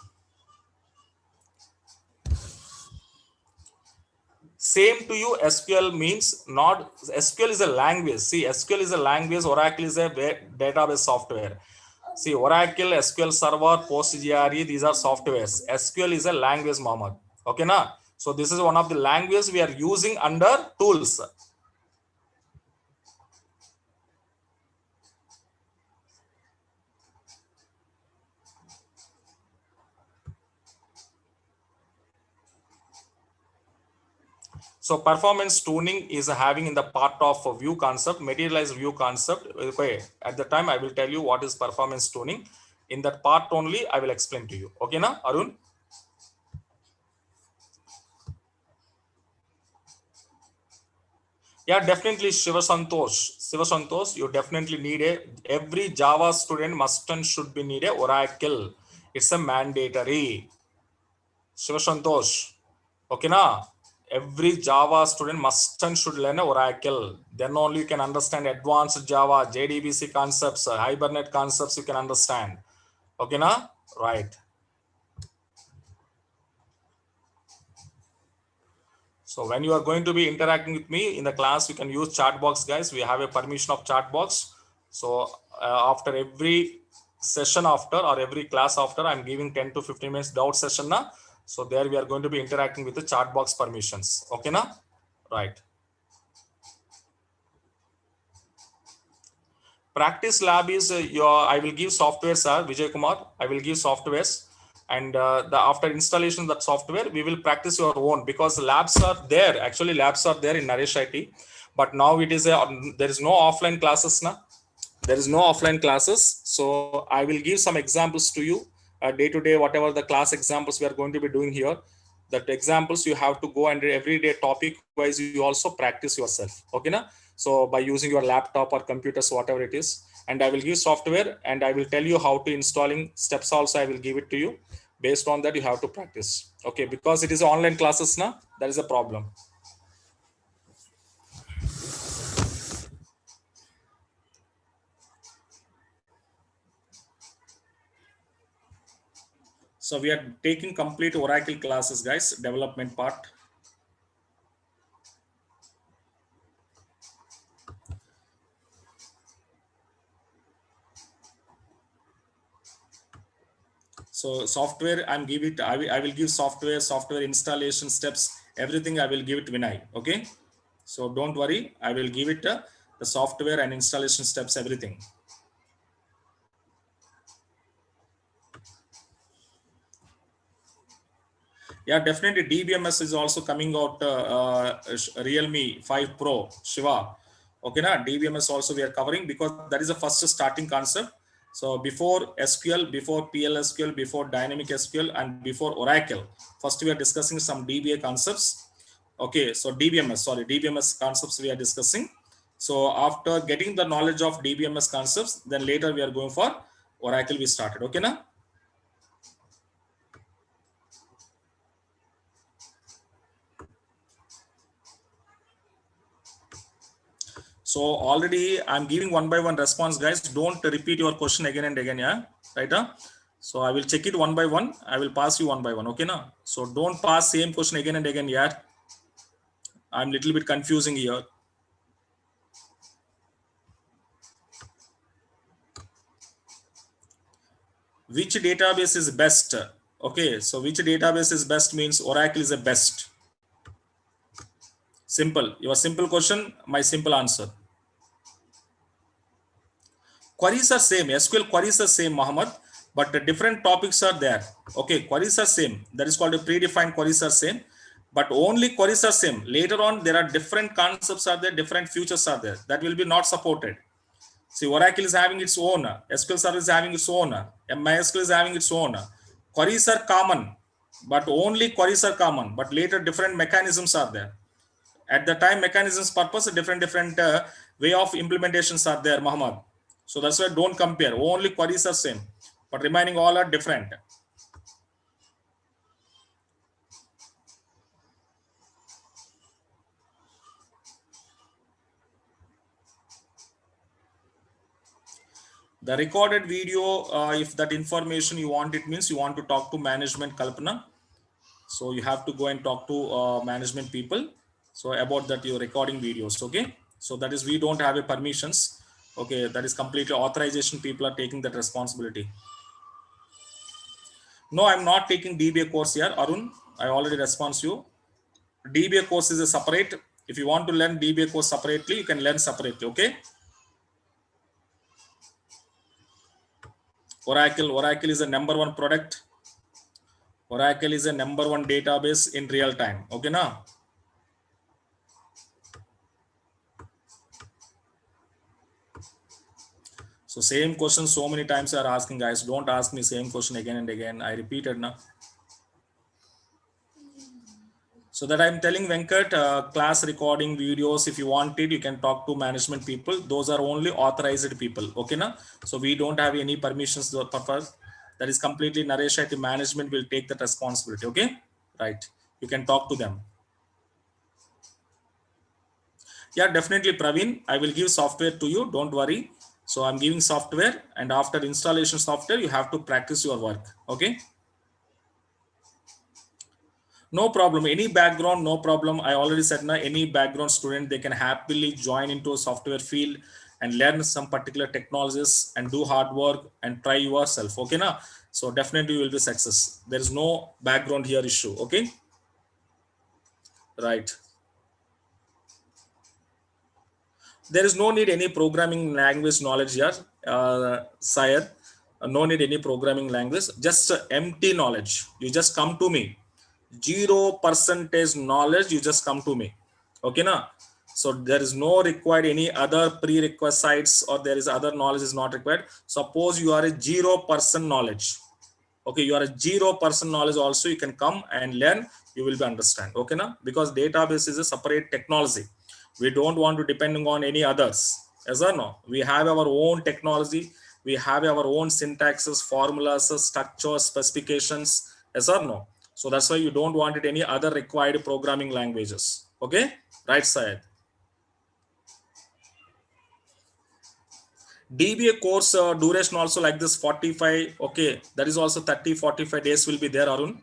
Same to you. SQL means not. SQL is a language. See, SQL is a language. Oracle is a database software. See, Oracle, SQL Server, PostGRE, these are softwares. SQL is a language, Mohammed. Okay, na? So this is one of the languages we are using under tools. So performance tuning is having in the part of view concept, materialized view concept. Okay, at the time I will tell you what is performance tuning. In that part only I will explain to you. Okay, na, Arun? Yeah, definitely, Shiva Santosh. Shiva Santosh, you definitely need every Java student must and should be need a Oracle. It's a mandatory. Shiva Santosh. Okay, na? Every Java student must and should learn a Oracle. Then only you can understand advanced Java, JDBC concepts, Hibernate concepts you can understand. Okay, na? Right. So when you are going to be interacting with me in the class, you can use chat box, guys. We have a permission of chat box. So after every session after or every class after, I'm giving 10 to 15 minutes doubt session na. So there we are going to be interacting with the chat box permissions. Okay, na? Right. Practice lab is I will give software, sir, Vijay Kumar. I will give softwares. And the after installation of that software, we will practice your own because labs are there. Actually, labs are there in Naresh IT. But now it is there is no offline classes now. There is no offline classes. So I will give some examples to you day to day, whatever the class examples we are going to be doing here. That examples you have to go and everyday topic wise you also practice yourself. Okay, na? So by using your laptop or computers, whatever it is, and I will give software and I will tell you how to installing steps also. I will give it to you. Based on that, you have to practice. Okay, because it is online classes now, that is a problem. So we are taking complete Oracle classes, guys, development part. So software, I will give software installation steps, everything I will give it Vinay. Okay. So don't worry. I will give it the software and installation steps, everything. Yeah, definitely. DBMS is also coming out. Realme 5 Pro, Shiva. Okay, na DBMS also we are covering because that is the first starting concept. So before SQL, before PLSQL, before Dynamic SQL, and before Oracle, first we are discussing some DBA concepts. Okay, so DBMS concepts we are discussing. So after getting the knowledge of DBMS concepts, then later we are going for Oracle we started. Okay, now. So already I'm giving one by one response, guys. Don't repeat your question again and again. Yeah, right? So I will check it one by one. I will pass you one by one. Okay, now. So don't pass same question again and again. Yeah, I'm little bit confusing here. Which database is best? Okay, so which database is best means Oracle is the best. Simple. Your simple question, my simple answer. Queries are same. SQL queries are same, Muhammad, but the different topics are there. Okay, queries are same. That is called a predefined queries are same, but only queries are same. Later on, there are different concepts are there, different features are there. That will be not supported. See, Oracle is having its own. SQL Server is having its own. MySQL is having its own. Queries are common, but only queries are common. But later, different mechanisms are there. At the time, mechanisms purpose, different way of implementations are there, Muhammad. So that's why don't compare. Only queries are same, but remaining all are different. The recorded video, if that information you want, it means you want to talk to management, Kalpana. So you have to go and talk to management people. So about that, you're recording videos. Okay. So that is, we don't have a permissions. Okay. That is completely authorization. People are taking that responsibility. No, I'm not taking DBA course here, Arun. I already respond you. DBA course is a separate. If you want to learn DBA course separately, you can learn separately. Okay. Oracle is a number one product. Oracle is a number one database in real time. Okay, now. So same question so many times you are asking, guys. Don't ask me same question again and again. I repeated now. So that I'm telling Venkat, class recording videos, if you want it, you can talk to management people. Those are only authorized people. Okay, now. So we don't have any permissions to purpose. That is completely Naresh IT management will take that responsibility. Okay, right. You can talk to them. Yeah, definitely, Praveen. I will give software to you. Don't worry. So I'm giving software, and after installation software, you have to practice your work. Okay. No problem. Any background, no problem. I already said now, any background student, they can happily join into a software field and learn some particular technologies and do hard work and try yourself. Okay, now. So definitely you will be success. There is no background here issue. Okay. Right. There is no need any programming language knowledge here, Syed. No need any programming language, just empty knowledge. You just come to me. 0% knowledge, you just come to me. Okay, now. So there is no required any other prerequisites, or there is other knowledge is not required. Suppose you are a 0% knowledge. Okay, you are a 0% knowledge also, you can come and learn, you will be understand. Okay, now, because database is a separate technology, we don't want to depending on any others. Yes or no? We have our own technology, we have our own syntaxes, formulas, structures, specifications. Yes or no? So that's why you don't want it any other required programming languages. Okay, right side. DBA course duration also like this 45. Okay, that is also 30-45 days will be there, Arun.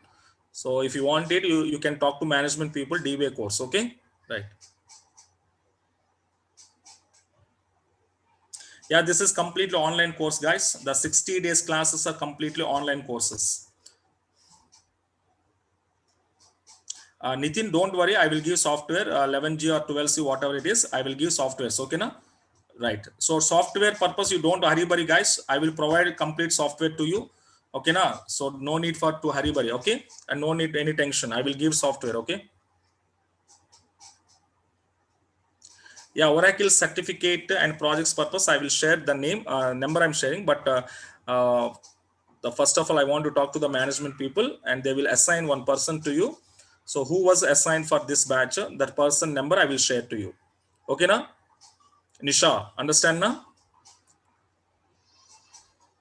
So if you want it, you can talk to management people. DBA course. Okay, right. Yeah, this is completely online course, guys. The 60 days classes are completely online courses. Nitin, don't worry, I will give software 11G or 12C, whatever it is, I will give softwares. Okay, na? Right. So software purpose, you don't hurry burry, guys. I will provide complete software to you. Okay, na? So no need for to hurry burry. Okay, and no need any tension. I will give software. Okay. Yeah, Oracle certificate and projects purpose, I will share the name, number I'm sharing, but the first of all, I want to talk to the management people and they will assign one person to you. So who was assigned for this batch, that person number I will share to you. Okay, now, Nisha, understand now?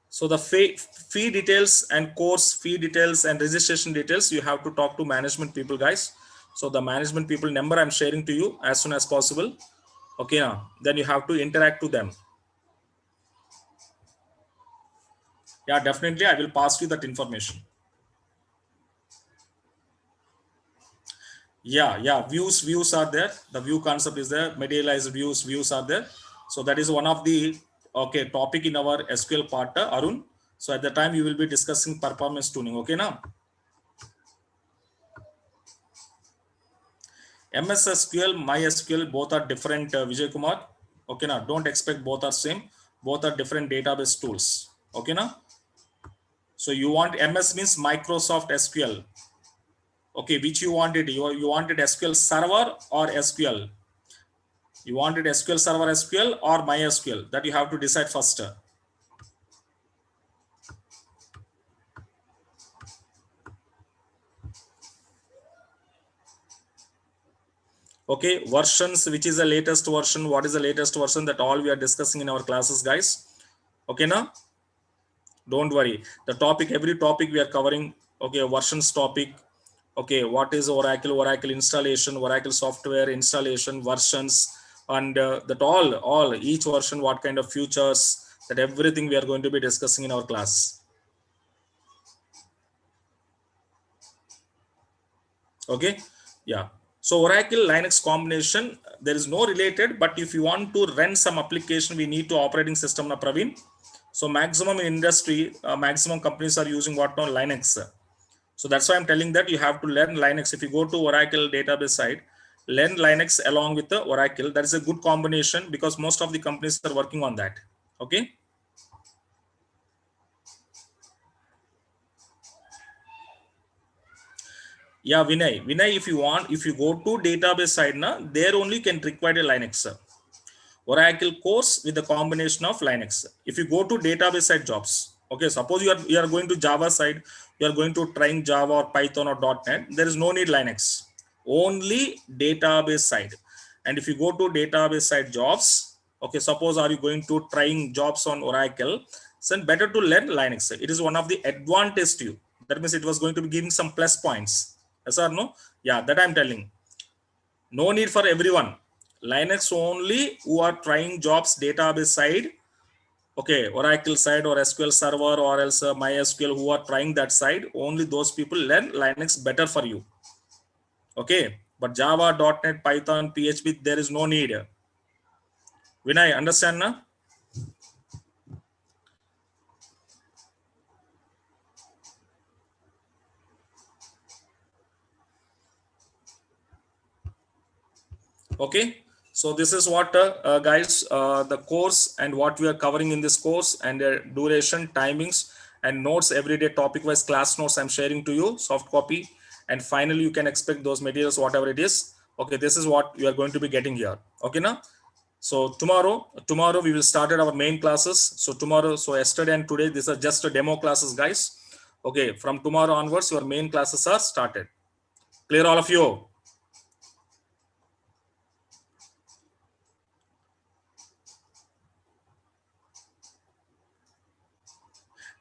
So the fee details and course fee details and registration details, you have to talk to management people, guys. So the management people number I'm sharing to you as soon as possible. Okay, now then you have to interact to them. Yeah, definitely I will pass you that information. Yeah, views are there. The view concept is there. Materialized views are there. So that is one of the topic in our SQL part, Arun. So at the time you will be discussing performance tuning. Okay, now MS SQL, MySQL, both are different, Vijay Kumar. Okay, now don't expect both are same. Both are different database tools. Okay, now. So you want MS means Microsoft SQL. Okay, which you wanted? You wanted SQL Server or SQL? You wanted SQL Server SQL or MySQL? That you have to decide first. Okay, versions, which is the latest version? What is the latest version? That all we are discussing in our classes, guys. Okay, now don't worry. The topic, every topic we are covering. Okay, versions topic. Okay, what is Oracle installation, Oracle software installation, versions, and that all each version, what kind of features, that everything we are going to be discussing in our class. Okay, yeah. So Oracle Linux combination, there is no related, but if you want to run some application, we need to operating system na Praveen. So maximum in industry, maximum companies are using what now, Linux. So that's why I'm telling that you have to learn Linux. If you go to Oracle database side, learn Linux along with the Oracle. That is a good combination because most of the companies are working on that. Okay. Yeah, Vinay, if you want, if you go to database side, na, there only can require a Linux. Oracle course with a combination of Linux. If you go to database side jobs, okay, suppose you are going to Java side, you are going to trying Java or Python or .NET, there is no need Linux, only database side. And if you go to database side jobs, okay, suppose are you going to trying jobs on Oracle, then better to learn Linux. It is one of the advantage to you. That means it was going to be giving some plus points. Yes or no? Yeah, that I'm telling. No need for everyone. Linux only who are trying jobs database side. Okay, Oracle side or SQL Server or else MySQL who are trying that side. Only those people learn Linux better for you. Okay, but Java, .NET, Python, PHP, there is no need. Vinay, understand na? Okay, so this is what guys, the course and what we are covering in this course, and duration, timings, and notes, everyday topic wise class notes I'm sharing to you, soft copy, and finally you can expect those materials whatever it is. Okay, this is what you are going to be getting here. Okay, now, so tomorrow we will start our main classes. So tomorrow, so yesterday and today, these are just a demo classes, guys. Okay, from tomorrow onwards your main classes are started. Clear, all of you?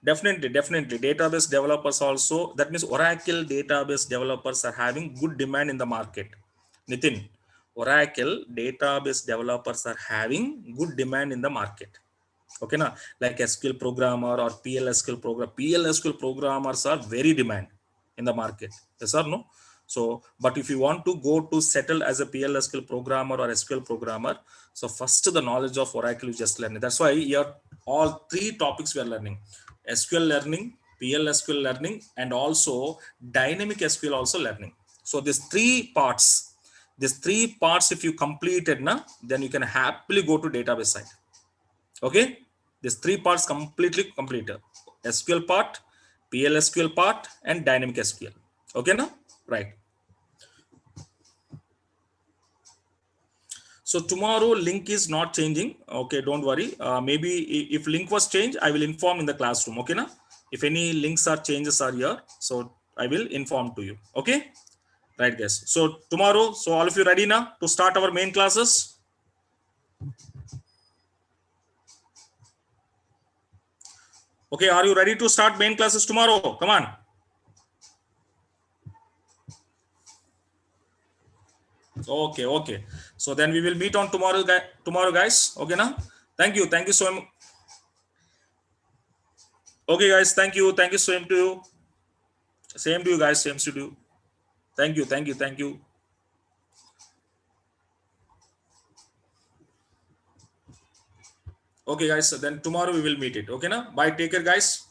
Definitely. Database developers also, that means Oracle database developers are having good demand in the market. Nitin, Oracle database developers are having good demand in the market. Okay, na, like SQL programmer or PL program. PL programmers are very demand in the market. Yes or no? So, but if you want to go to settle as a PL programmer or SQL programmer, so first the knowledge of Oracle you just learn. That's why here all three topics we are learning: SQL learning, PL learning, and also dynamic SQL also learning. So these three parts, if you completed, na, then you can happily go to database side. Okay, these three parts completely complete: SQL part, PL part, and dynamic SQL. Okay, now, right? So tomorrow link is not changing. Okay, don't worry. Maybe if link was changed, I will inform in the classroom. Okay, na? If any links or changes are here, so I will inform to you. Okay, right, guys. So tomorrow, so all of you ready now to start our main classes? Okay, are you ready to start main classes tomorrow? Come on. Okay, okay. So then we will meet on tomorrow, tomorrow, guys. Okay, na? Thank you so much. Okay, guys. Thank you. Same to you. Same to you, guys. Same to you. Thank you. Okay, guys. So then tomorrow we will meet it. Okay, na? Bye. Take care, guys.